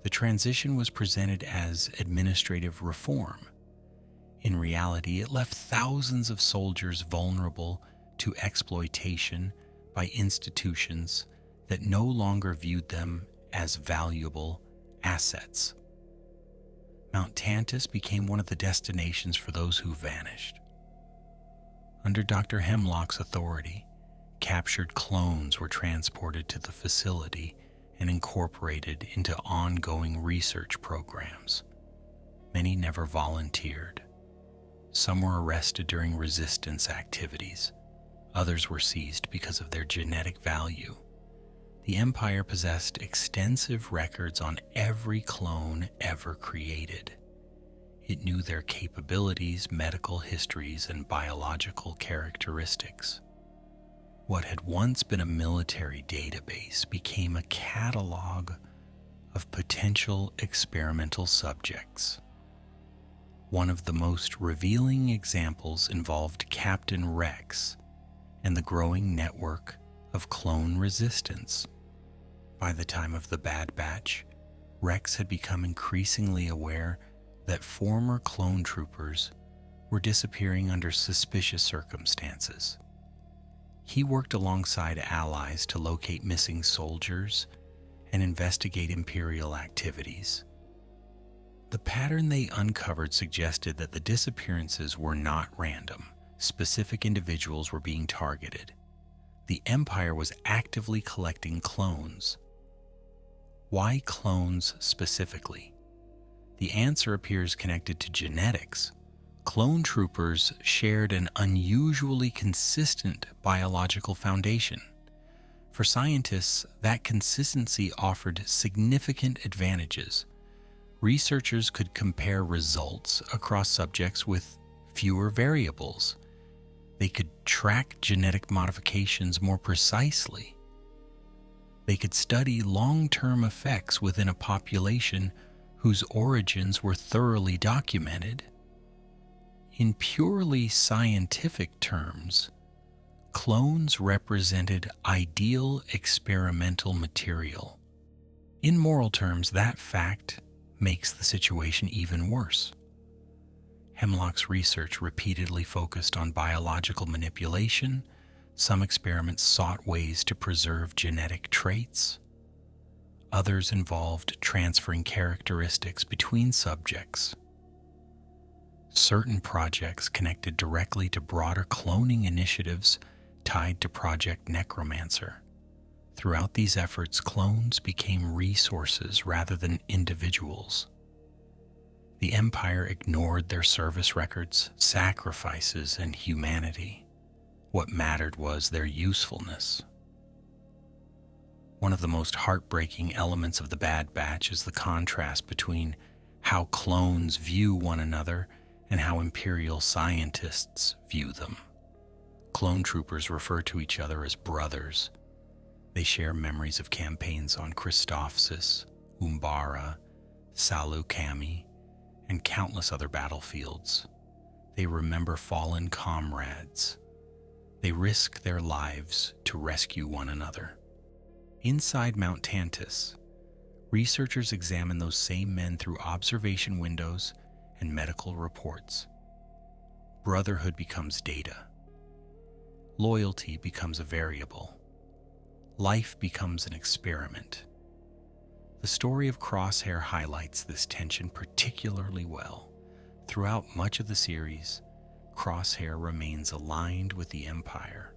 The transition was presented as administrative reform. In reality, it left thousands of soldiers vulnerable to exploitation by institutions that no longer viewed them as valuable assets. Mount Tantus became one of the destinations for those who vanished. Under Dr. Hemlock's authority, captured clones were transported to the facility and incorporated into ongoing research programs. Many never volunteered. Some were arrested during resistance activities. Others were seized because of their genetic value. The Empire possessed extensive records on every clone ever created. It knew their capabilities, medical histories, and biological characteristics. What had once been a military database became a catalog of potential experimental subjects. One of the most revealing examples involved Captain Rex and the growing network of clone resistance. By the time of the Bad Batch, Rex had become increasingly aware that former clone troopers were disappearing under suspicious circumstances. He worked alongside allies to locate missing soldiers and investigate Imperial activities. The pattern they uncovered suggested that the disappearances were not random. Specific individuals were being targeted. The Empire was actively collecting clones. Why clones specifically? The answer appears connected to genetics. Clone troopers shared an unusually consistent biological foundation. For scientists, that consistency offered significant advantages. Researchers could compare results across subjects with fewer variables. They could track genetic modifications more precisely. They could study long-term effects within a population whose origins were thoroughly documented. In purely scientific terms, clones represented ideal experimental material. In moral terms, that fact makes the situation even worse. Hemlock's research repeatedly focused on biological manipulation. Some experiments sought ways to preserve genetic traits. Others involved transferring characteristics between subjects. Certain projects connected directly to broader cloning initiatives tied to Project Necromancer. Throughout these efforts, clones became resources rather than individuals. The Empire ignored their service records, sacrifices, and humanity. What mattered was their usefulness. One of the most heartbreaking elements of the Bad Batch is the contrast between how clones view one another and how Imperial scientists view them. Clone troopers refer to each other as brothers. They share memories of campaigns on Christophsis, Umbara, Salukami, and countless other battlefields. They remember fallen comrades. They risk their lives to rescue one another. Inside Mount Tantus, researchers examine those same men through observation windows and medical reports. Brotherhood becomes data. Loyalty becomes a variable. Life becomes an experiment. The story of Crosshair highlights this tension particularly well. Throughout much of the series, Crosshair remains aligned with the Empire,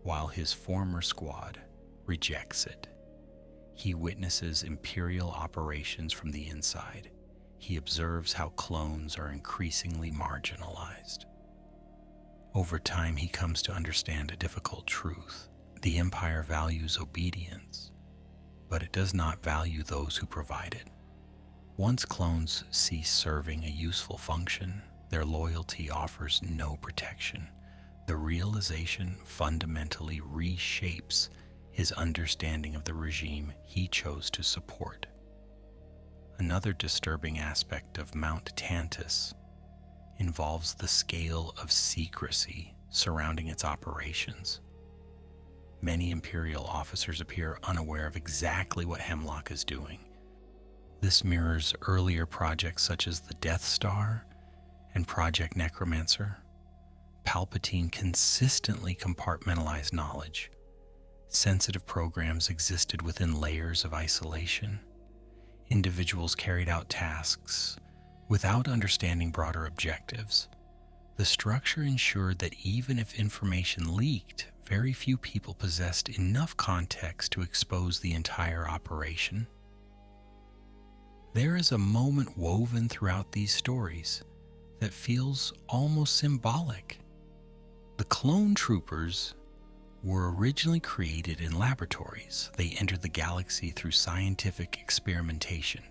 while his former squad rejects it. He witnesses Imperial operations from the inside. He observes how clones are increasingly marginalized. Over time, he comes to understand a difficult truth. The Empire values obedience, but it does not value those who provide it. Once clones cease serving a useful function, their loyalty offers no protection. The realization fundamentally reshapes his understanding of the regime he chose to support. Another disturbing aspect of Mount Tantus involves the scale of secrecy surrounding its operations. Many Imperial officers appear unaware of exactly what Hemlock is doing. This mirrors earlier projects such as the Death Star and Project Necromancer. Palpatine consistently compartmentalized knowledge. Sensitive programs existed within layers of isolation. Individuals carried out tasks without understanding broader objectives. The structure ensured that even if information leaked, very few people possessed enough context to expose the entire operation. There is a moment woven throughout these stories that feels almost symbolic. The clone troopers were originally created in laboratories. They entered the galaxy through scientific experimentation.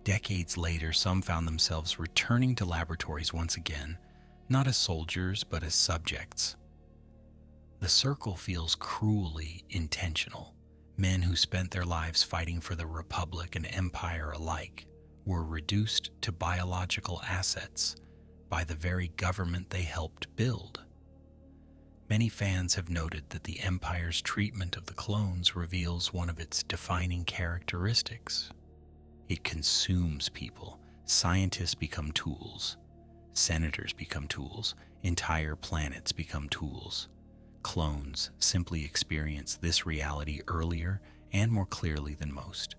Decades later, some found themselves returning to laboratories once again, not as soldiers, but as subjects. The circle feels cruelly intentional. Men who spent their lives fighting for the Republic and Empire alike were reduced to biological assets by the very government they helped build. Many fans have noted that the Empire's treatment of the clones reveals one of its defining characteristics. It consumes people. Scientists become tools. Senators become tools. Entire planets become tools. Clones simply experience this reality earlier and more clearly than most.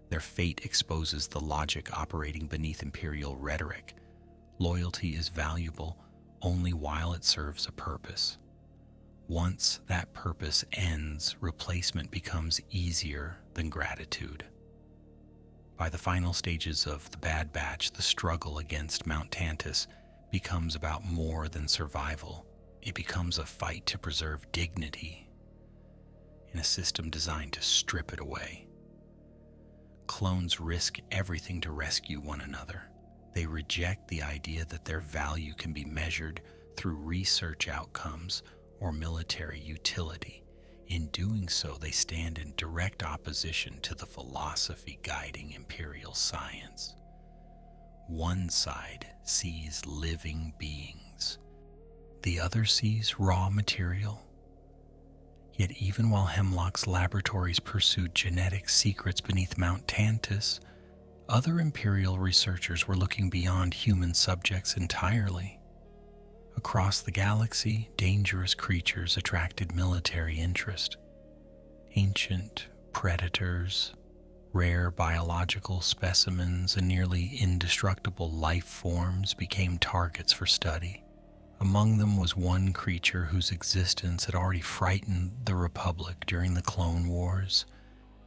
Their fate exposes the logic operating beneath imperial rhetoric. Loyalty is valuable only while it serves a purpose. Once that purpose ends, replacement becomes easier than gratitude. By the final stages of the Bad Batch, the struggle against Mount Tantus becomes about more than survival. It becomes a fight to preserve dignity in a system designed to strip it away. Clones risk everything to rescue one another. They reject the idea that their value can be measured through research outcomes or military utility. In doing so, they stand in direct opposition to the philosophy guiding imperial science. One side sees living beings. The other sees raw material. Yet even while Hemlock's laboratories pursued genetic secrets beneath Mount Tantus, other imperial researchers were looking beyond human subjects entirely. Across the galaxy, dangerous creatures attracted military interest. Ancient predators, rare biological specimens, and nearly indestructible life forms became targets for study. Among them was one creature whose existence had already frightened the Republic during the Clone Wars.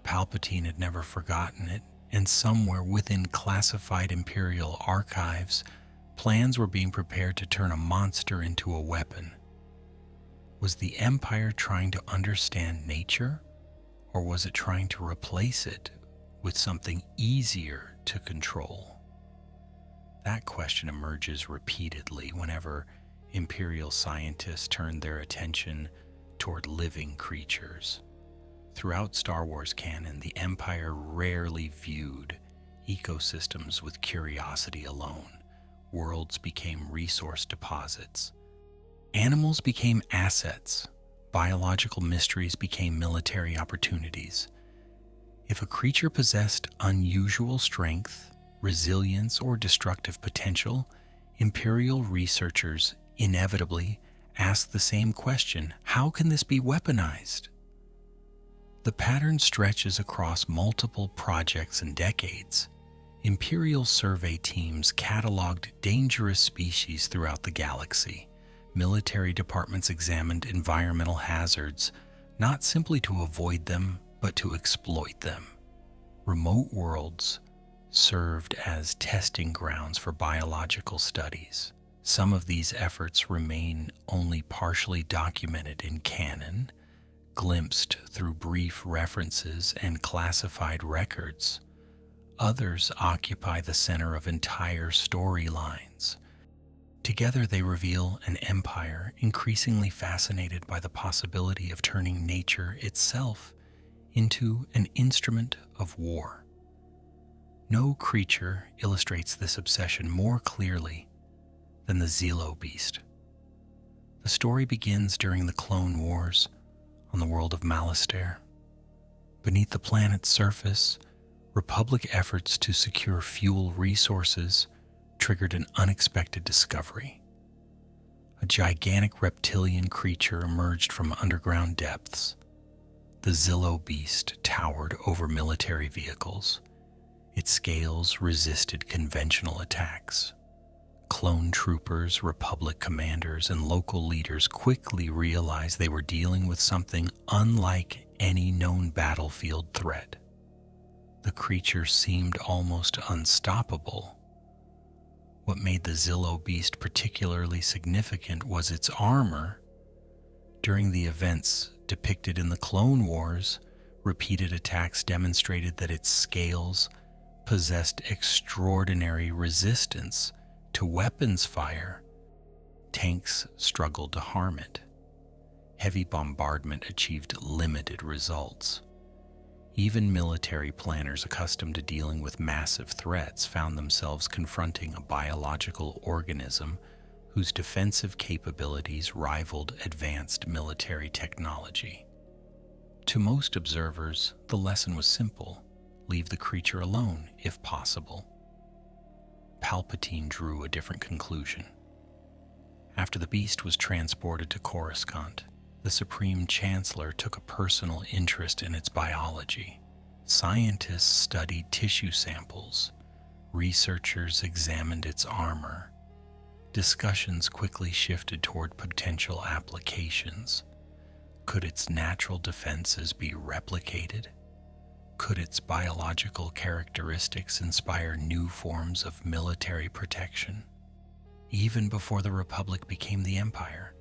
Palpatine had never forgotten it, and somewhere within classified Imperial archives, plans were being prepared to turn a monster into a weapon. Was the Empire trying to understand nature, or was it trying to replace it with something easier to control? That question emerges repeatedly whenever Imperial scientists turn their attention toward living creatures. Throughout Star Wars canon, the Empire rarely viewed ecosystems with curiosity alone. Worlds became resource deposits. Animals became assets. Biological mysteries became military opportunities. If a creature possessed unusual strength, resilience, or destructive potential, Imperial researchers inevitably asked the same question: how can this be weaponized? The pattern stretches across multiple projects and decades. Imperial survey teams cataloged dangerous species throughout the galaxy. Military departments examined environmental hazards, not simply to avoid them, but to exploit them. Remote worlds served as testing grounds for biological studies. Some of these efforts remain only partially documented in canon, glimpsed through brief references and classified records. Others occupy the center of entire storylines. Together they reveal an empire increasingly fascinated by the possibility of turning nature itself into an instrument of war. No creature illustrates this obsession more clearly than the Zillo beast. The story begins during the Clone Wars on the world of Malastare. Beneath the planet's surface, Republic efforts to secure fuel resources triggered an unexpected discovery. A gigantic reptilian creature emerged from underground depths. The Zillo beast towered over military vehicles. Its scales resisted conventional attacks. Clone troopers, Republic commanders, and local leaders quickly realized they were dealing with something unlike any known battlefield threat. The creature seemed almost unstoppable. What made the Zillo beast particularly significant was its armor. During the events depicted in the Clone Wars, repeated attacks demonstrated that its scales possessed extraordinary resistance to weapons fire. Tanks struggled to harm it. Heavy bombardment achieved limited results. Even military planners accustomed to dealing with massive threats found themselves confronting a biological organism whose defensive capabilities rivaled advanced military technology. To most observers, the lesson was simple: leave the creature alone if possible. Palpatine drew a different conclusion. After the beast was transported to Coruscant, the Supreme Chancellor took a personal interest in its biology. Scientists studied tissue samples. Researchers examined its armor. Discussions quickly shifted toward potential applications. Could its natural defenses be replicated? Could its biological characteristics inspire new forms of military protection? Even before the Republic became the Empire,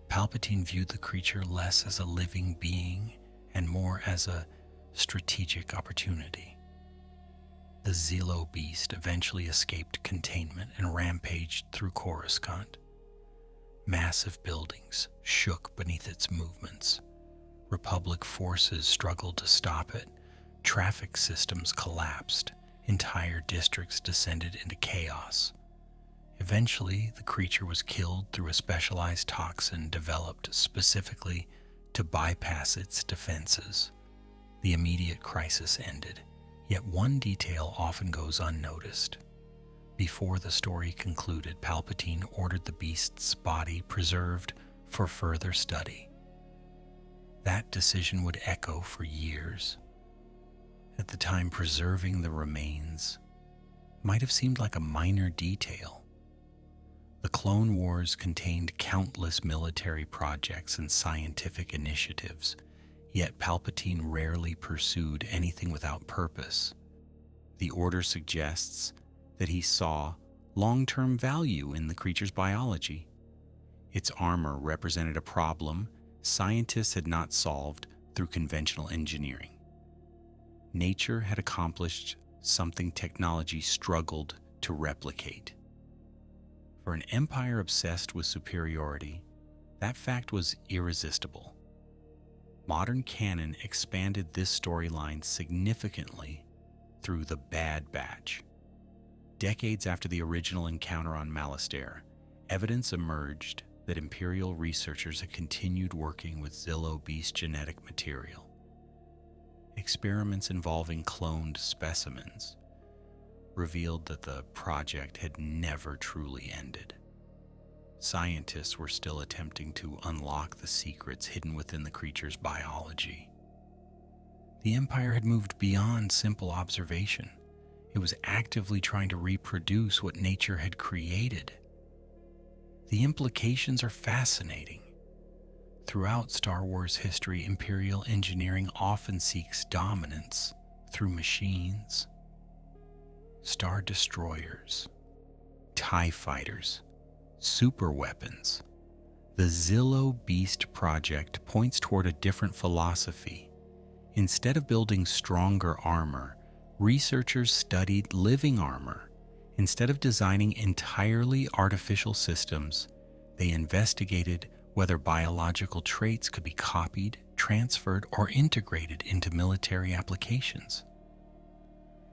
Palpatine viewed the creature less as a living being and more as a strategic opportunity. The Zillo beast eventually escaped containment and rampaged through Coruscant. Massive buildings shook beneath its movements. Republic forces struggled to stop it. Traffic systems collapsed. Entire districts descended into chaos. Eventually, the creature was killed through a specialized toxin developed specifically to bypass its defenses. The immediate crisis ended, yet one detail often goes unnoticed. Before the story concluded, Palpatine ordered the beast's body preserved for further study. That decision would echo for years. At the time, preserving the remains might have seemed like a minor detail. The Clone Wars contained countless military projects and scientific initiatives, yet Palpatine rarely pursued anything without purpose. The Order suggests that he saw long-term value in the creature's biology. Its armor represented a problem scientists had not solved through conventional engineering. Nature had accomplished something technology struggled to replicate. For an empire obsessed with superiority, that fact was irresistible. Modern canon expanded this storyline significantly through the Bad Batch. Decades after the original encounter on Malastare, evidence emerged that Imperial researchers had continued working with Zillo beast genetic material. Experiments involving cloned specimens revealed that the project had never truly ended. Scientists were still attempting to unlock the secrets hidden within the creature's biology. The Empire had moved beyond simple observation. It was actively trying to reproduce what nature had created. The implications are fascinating. Throughout Star Wars history, Imperial engineering often seeks dominance through machines. Star destroyers, TIE fighters, superweapons. The Zillo Beast project points toward a different philosophy. Instead of building stronger armor, researchers studied living armor. Instead of designing entirely artificial systems, they investigated whether biological traits could be copied, transferred, or integrated into military applications.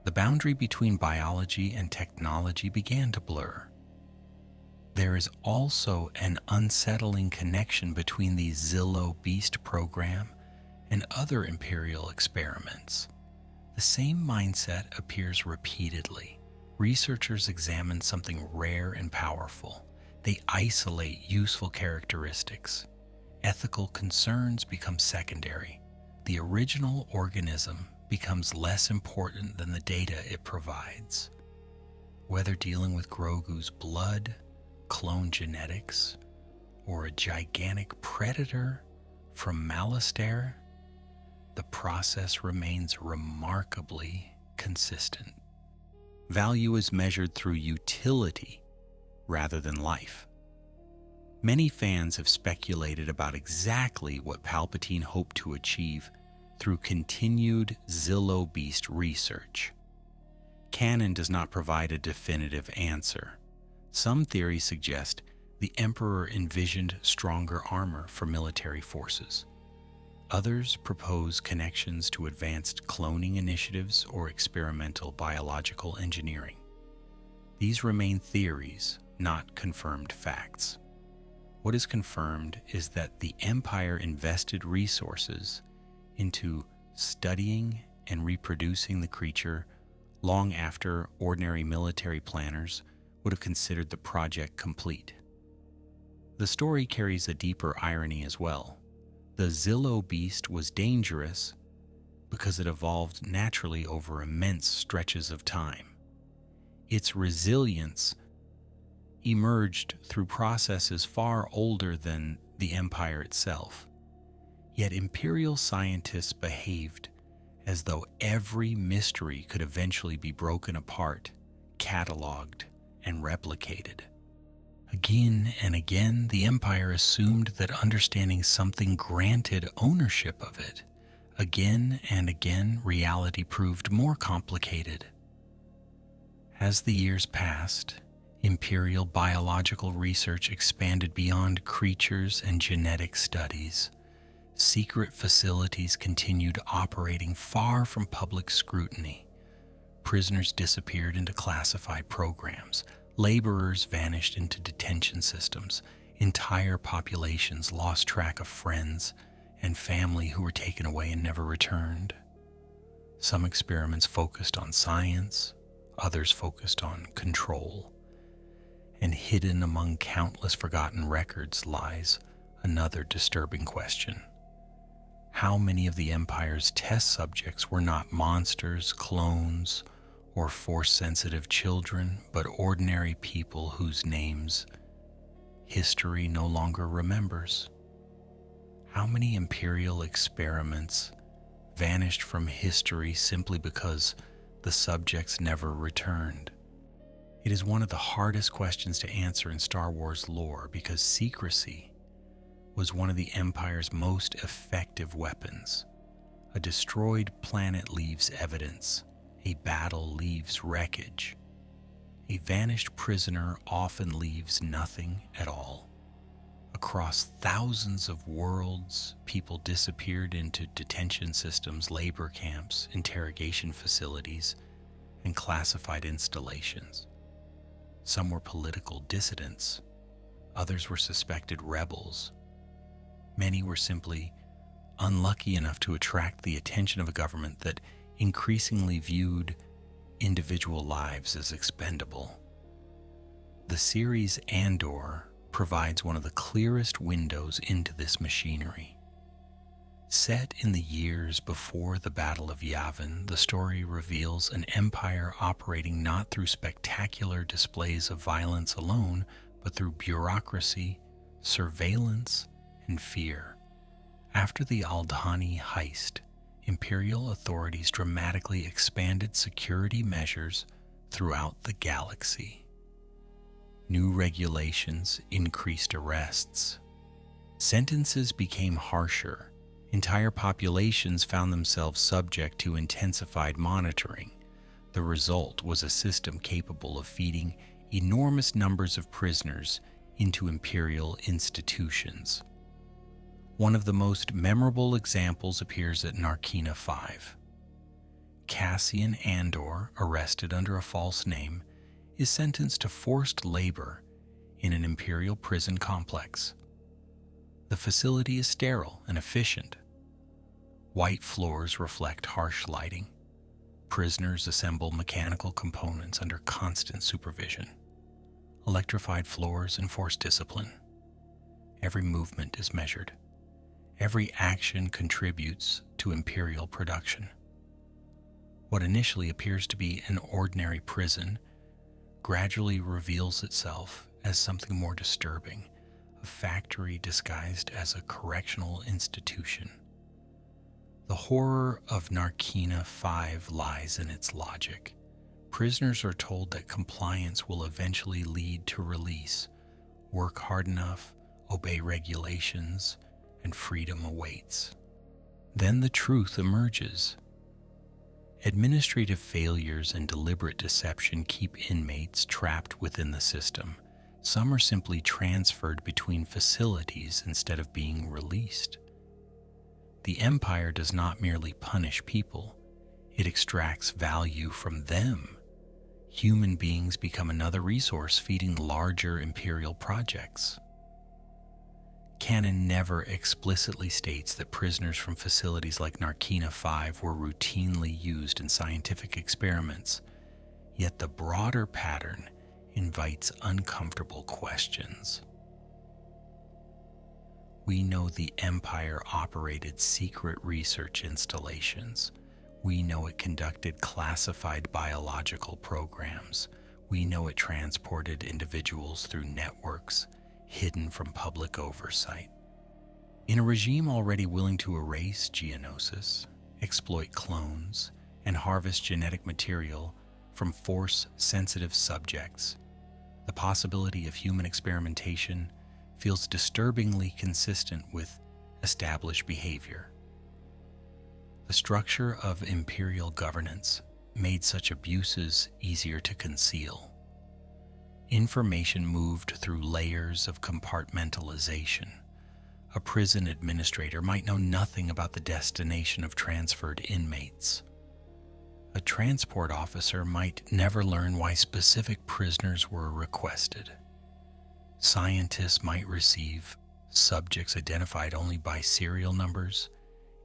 The boundary between biology and technology began to blur. There is also an unsettling connection between the Zillo Beast program and other Imperial experiments. The same mindset appears repeatedly. Researchers examine something rare and powerful. They isolate useful characteristics. Ethical concerns become secondary. The original organism becomes less important than the data it provides. Whether dealing with Grogu's blood, clone genetics, or a gigantic predator from Malastare, the process remains remarkably consistent. Value is measured through utility rather than life. Many fans have speculated about exactly what Palpatine hoped to achieve through continued Zillo Beast research. Canon does not provide a definitive answer. Some theories suggest the Emperor envisioned stronger armor for military forces. Others propose connections to advanced cloning initiatives or experimental biological engineering. These remain theories, not confirmed facts. What is confirmed is that the Empire invested resources into studying and reproducing the creature long after ordinary military planners would have considered the project complete. The story carries a deeper irony as well. The Zillo Beast was dangerous, because it evolved naturally over immense stretches of time. Its resilience emerged through processes far older than the empire itself. Yet imperial scientists behaved as though every mystery could eventually be broken apart, cataloged, and replicated. Again and again, the empire assumed that understanding something granted ownership of it. Again and again, reality proved more complicated. As the years passed, imperial biological research expanded beyond creatures and genetic studies. Secret facilities continued operating far from public scrutiny. Prisoners disappeared into classified programs. Laborers vanished into detention systems. Entire populations lost track of friends and family who were taken away and never returned. Some experiments focused on science, others focused on control. And hidden among countless forgotten records lies another disturbing question. How many of the Empire's test subjects were not monsters, clones, or Force-sensitive children, but ordinary people whose names history no longer remembers? How many Imperial experiments vanished from history simply because the subjects never returned? It is one of the hardest questions to answer in Star Wars lore because secrecy was one of the Empire's most effective weapons. A destroyed planet leaves evidence. A battle leaves wreckage. A vanished prisoner often leaves nothing at all. Across thousands of worlds, people disappeared into detention systems, labor camps, interrogation facilities, and classified installations. Some were political dissidents. Others were suspected rebels. Many were simply unlucky enough to attract the attention of a government that increasingly viewed individual lives as expendable. The series Andor provides one of the clearest windows into this machinery. Set in the years before the Battle of Yavin, the story reveals an empire operating not through spectacular displays of violence alone, but through bureaucracy, surveillance, and fear. After the Aldhani heist, Imperial authorities dramatically expanded security measures throughout the galaxy. New regulations increased arrests. Sentences became harsher. Entire populations found themselves subject to intensified monitoring. The result was a system capable of feeding enormous numbers of prisoners into Imperial institutions. One of the most memorable examples appears at Narkina 5. Cassian Andor, arrested under a false name, is sentenced to forced labor in an Imperial prison complex. The facility is sterile and efficient. White floors reflect harsh lighting. Prisoners assemble mechanical components under constant supervision. Electrified floors enforce discipline. Every movement is measured. Every action contributes to Imperial production. What initially appears to be an ordinary prison gradually reveals itself as something more disturbing, a factory disguised as a correctional institution. The horror of Narkina 5 lies in its logic. Prisoners are told that compliance will eventually lead to release. Work hard enough, obey regulations, and freedom awaits. Then the truth emerges. Administrative failures and deliberate deception keep inmates trapped within the system. Some are simply transferred between facilities instead of being released. The Empire does not merely punish people, it extracts value from them. Human beings become another resource feeding larger Imperial projects. Canon never explicitly states that prisoners from facilities like Narkina 5 were routinely used in scientific experiments, yet the broader pattern invites uncomfortable questions. We know the Empire operated secret research installations. We know it conducted classified biological programs. We know it transported individuals through networks hidden from public oversight. In a regime already willing to erase geonosis, exploit clones, and harvest genetic material from Force-sensitive subjects, the possibility of human experimentation feels disturbingly consistent with established behavior. The structure of imperial governance made such abuses easier to conceal. Information moved through layers of compartmentalization. A prison administrator might know nothing about the destination of transferred inmates. A transport officer might never learn why specific prisoners were requested. Scientists might receive subjects identified only by serial numbers.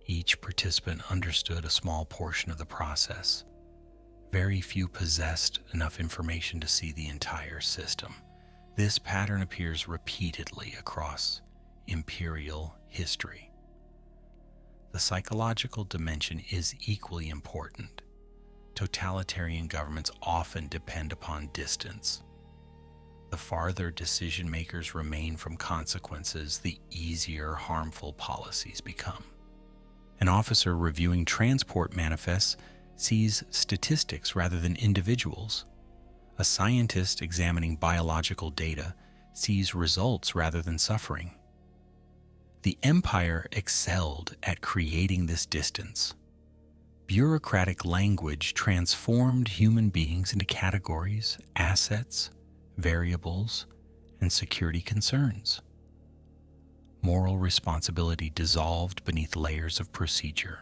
Each participant understood a small portion of the process. Very few possessed enough information to see the entire system. This pattern appears repeatedly across imperial history. The psychological dimension is equally important. Totalitarian governments often depend upon distance. The farther decision makers remain from consequences, the easier harmful policies become. An officer reviewing transport manifests sees statistics rather than individuals. A scientist examining biological data sees results rather than suffering. The Empire excelled at creating this distance. Bureaucratic language transformed human beings into categories, assets, variables, and security concerns. Moral responsibility dissolved beneath layers of procedure.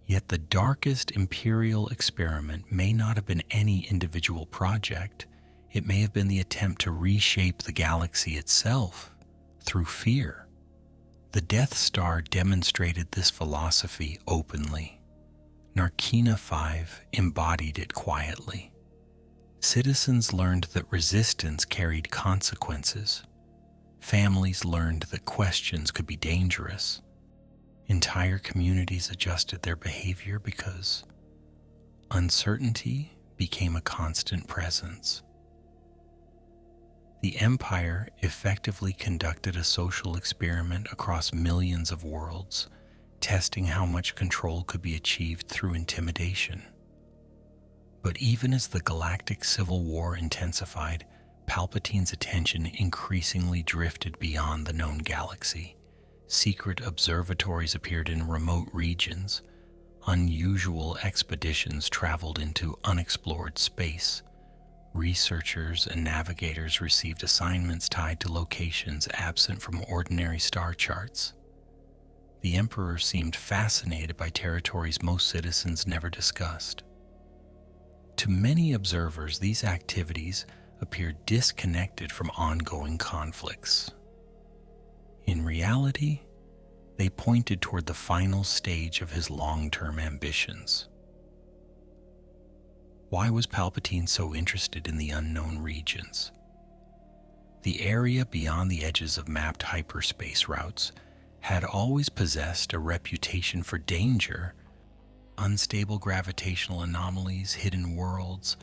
Yet the darkest imperial experiment may not have been any individual project. It may have been the attempt to reshape the galaxy itself through fear. The Death Star demonstrated this philosophy openly. Narkina 5 embodied it quietly. Citizens learned that resistance carried consequences. Families learned that questions could be dangerous. Entire communities adjusted their behavior because uncertainty became a constant presence. The Empire effectively conducted a social experiment across millions of worlds, testing how much control could be achieved through intimidation. But even as the galactic civil war intensified, Palpatine's attention increasingly drifted beyond the known galaxy. Secret observatories appeared in remote regions. Unusual expeditions traveled into unexplored space. Researchers and navigators received assignments tied to locations absent from ordinary star charts. The Emperor seemed fascinated by territories most citizens never discussed. To many observers, these activities appeared disconnected from ongoing conflicts. In reality, they pointed toward the final stage of his long-term ambitions. Why was Palpatine so interested in the unknown regions? The area beyond the edges of mapped hyperspace routes had always possessed a reputation for danger. Unstable gravitational anomalies, hidden worlds,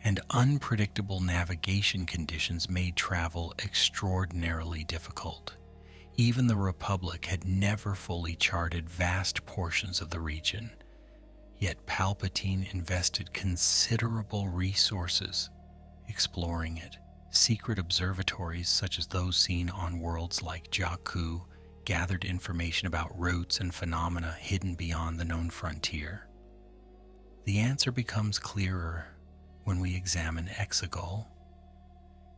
and unpredictable navigation conditions made travel extraordinarily difficult. Even the Republic had never fully charted vast portions of the region. Yet Palpatine invested considerable resources exploring it. Secret observatories such as those seen on worlds like Jakku gathered information about routes and phenomena hidden beyond the known frontier. The answer becomes clearer when we examine Exegol.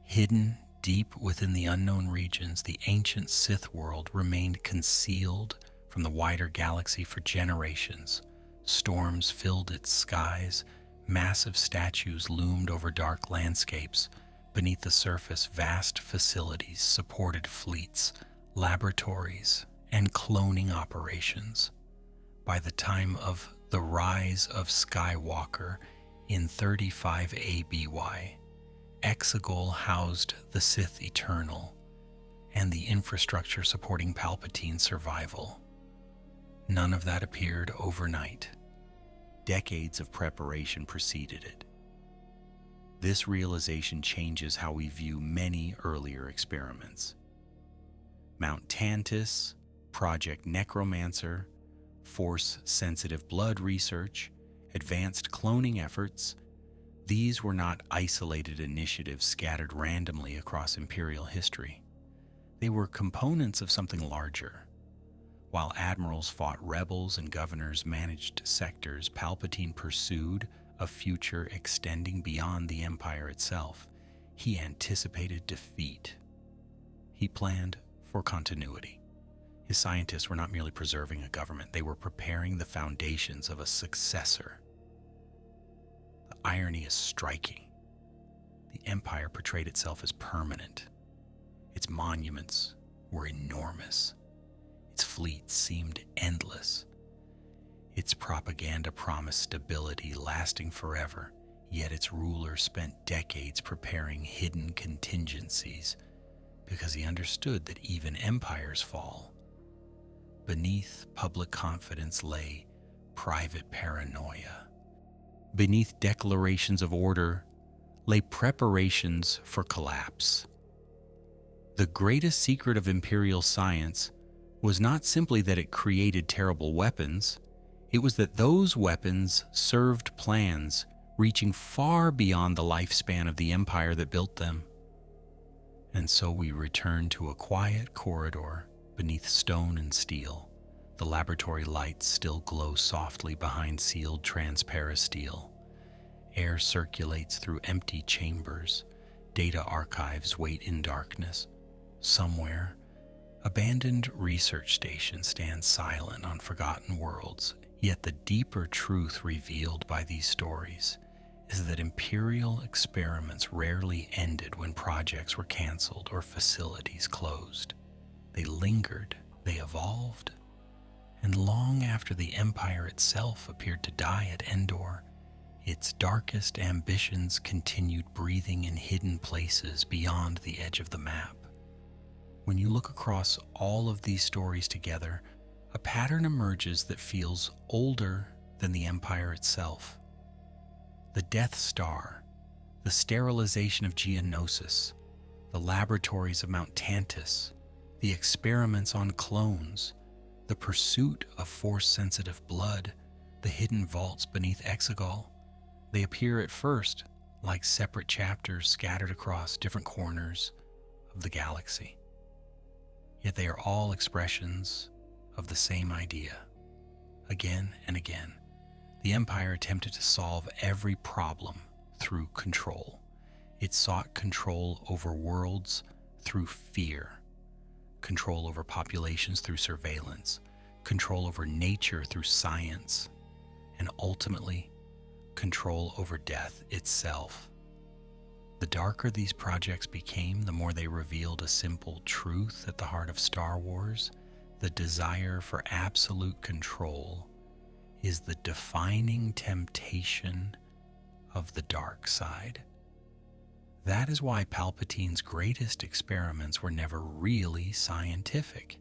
Hidden deep within the unknown regions, the ancient Sith world remained concealed from the wider galaxy for generations. Storms filled its skies, massive statues loomed over dark landscapes. Beneath the surface, vast facilities supported fleets, laboratories, and cloning operations. By the time of the rise of Skywalker in 35 ABY, Exegol housed the Sith Eternal, and the infrastructure supporting Palpatine's survival. None of that appeared overnight. Decades of preparation preceded it. This realization changes how we view many earlier experiments. Mount Tantus, Project Necromancer, Force-sensitive blood research, advanced cloning efforts, these were not isolated initiatives scattered randomly across Imperial history. They were components of something larger. While admirals fought rebels and governors managed sectors, Palpatine pursued a future extending beyond the Empire itself. He anticipated defeat. He planned for continuity. His scientists were not merely preserving a government, they were preparing the foundations of a successor. The irony is striking. The Empire portrayed itself as permanent. Its monuments were enormous. Its fleet seemed endless. Its propaganda promised stability lasting forever, yet its ruler spent decades preparing hidden contingencies because he understood that even empires fall. Beneath public confidence lay private paranoia. Beneath declarations of order lay preparations for collapse. The greatest secret of Imperial science was not simply that it created terrible weapons, it was that those weapons served plans reaching far beyond the lifespan of the empire that built them. And so we return to a quiet corridor beneath stone and steel. The laboratory lights still glow softly behind sealed transparasteel. Air circulates through empty chambers. Data archives wait in darkness. Somewhere, abandoned research stations stand silent on forgotten worlds, yet the deeper truth revealed by these stories is that Imperial experiments rarely ended when projects were canceled or facilities closed. They lingered, they evolved, and long after the Empire itself appeared to die at Endor, its darkest ambitions continued breathing in hidden places beyond the edge of the map. When you look across all of these stories together, a pattern emerges that feels older than the Empire itself. The Death Star, the sterilization of Geonosis, the laboratories of Mount Tantus, the experiments on clones, the pursuit of Force-sensitive blood, the hidden vaults beneath Exegol. They appear at first like separate chapters scattered across different corners of the galaxy. Yet they are all expressions of the same idea. Again and again, the Empire attempted to solve every problem through control. It sought control over worlds through fear, control over populations through surveillance, control over nature through science, and ultimately, control over death itself. The darker these projects became, the more they revealed a simple truth at the heart of Star Wars. The desire for absolute control is the defining temptation of the dark side. That is why Palpatine's greatest experiments were never really scientific.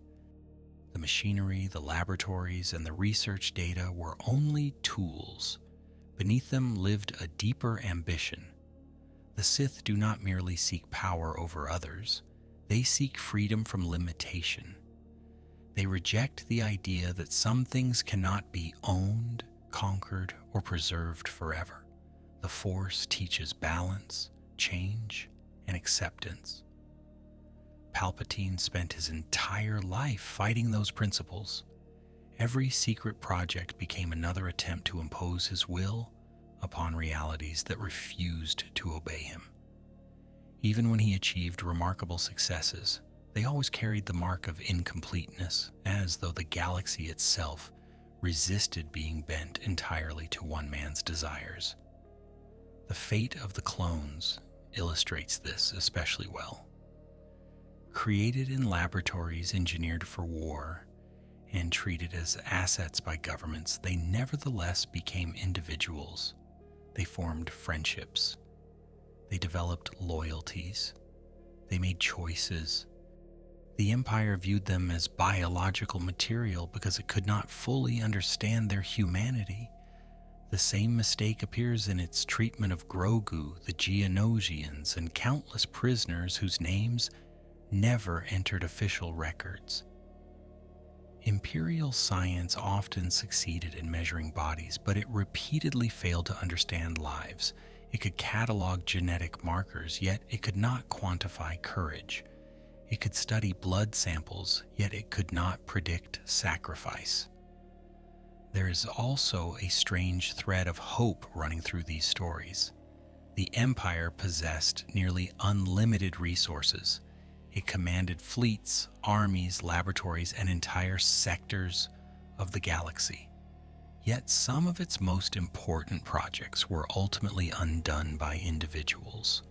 The machinery, the laboratories, and the research data were only tools. Beneath them lived a deeper ambition. The Sith do not merely seek power over others, they seek freedom from limitation. They reject the idea that some things cannot be owned, conquered, or preserved forever. The Force teaches balance, change, and acceptance. Palpatine spent his entire life fighting those principles. Every secret project became another attempt to impose his will upon realities that refused to obey him. Even when he achieved remarkable successes, they always carried the mark of incompleteness, as though the galaxy itself resisted being bent entirely to one man's desires. The fate of the clones illustrates this especially well. Created in laboratories engineered for war and treated as assets by governments, they nevertheless became individuals. They formed friendships. They developed loyalties. They made choices. The Empire viewed them as biological material because it could not fully understand their humanity. The same mistake appears in its treatment of Grogu, the Geonosians, and countless prisoners whose names never entered official records. Imperial science often succeeded in measuring bodies, but it repeatedly failed to understand lives. It could catalog genetic markers, yet it could not quantify courage. It could study blood samples, yet it could not predict sacrifice. There is also a strange thread of hope running through these stories. The Empire possessed nearly unlimited resources. It commanded fleets, armies, laboratories, and entire sectors of the galaxy. Yet some of its most important projects were ultimately undone by individuals.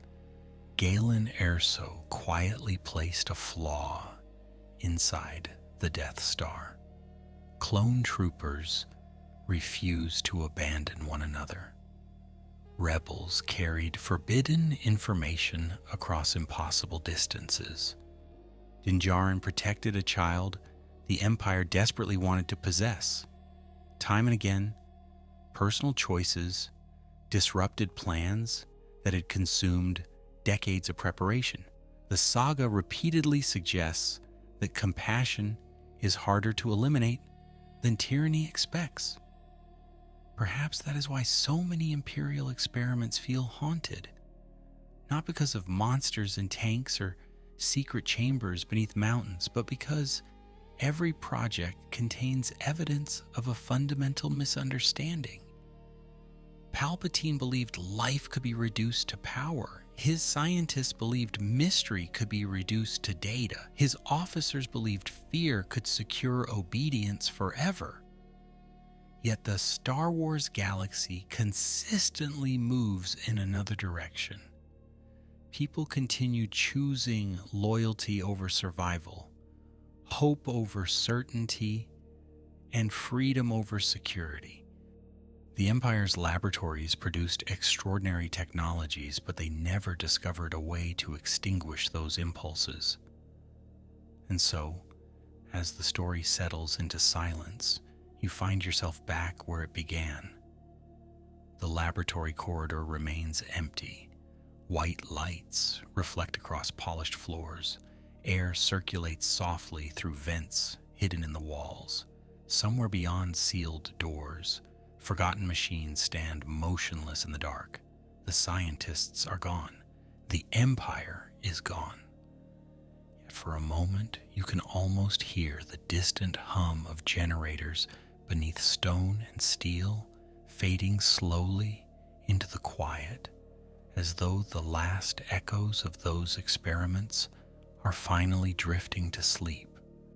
Galen Erso quietly placed a flaw inside the Death Star. Clone troopers refused to abandon one another. Rebels carried forbidden information across impossible distances. Din Djarin protected a child the Empire desperately wanted to possess. Time and again, personal choices disrupted plans that had consumed decades of preparation. The saga repeatedly suggests that compassion is harder to eliminate than tyranny expects. Perhaps that is why so many Imperial experiments feel haunted. Not because of monsters and tanks or secret chambers beneath mountains, but because every project contains evidence of a fundamental misunderstanding. Palpatine believed life could be reduced to power. His scientists believed mystery could be reduced to data. His officers believed fear could secure obedience forever. Yet the Star Wars galaxy consistently moves in another direction. People continue choosing loyalty over survival, hope over certainty, and freedom over security. The Empire's laboratories produced extraordinary technologies, but they never discovered a way to extinguish those impulses. And so, as the story settles into silence, you find yourself back where it began. The laboratory corridor remains empty. White lights reflect across polished floors. Air circulates softly through vents hidden in the walls. Somewhere beyond sealed doors, forgotten machines stand motionless in the dark. The scientists are gone. The Empire is gone. Yet for a moment, you can almost hear the distant hum of generators beneath stone and steel, fading slowly into the quiet, as though the last echoes of those experiments are finally drifting to sleep.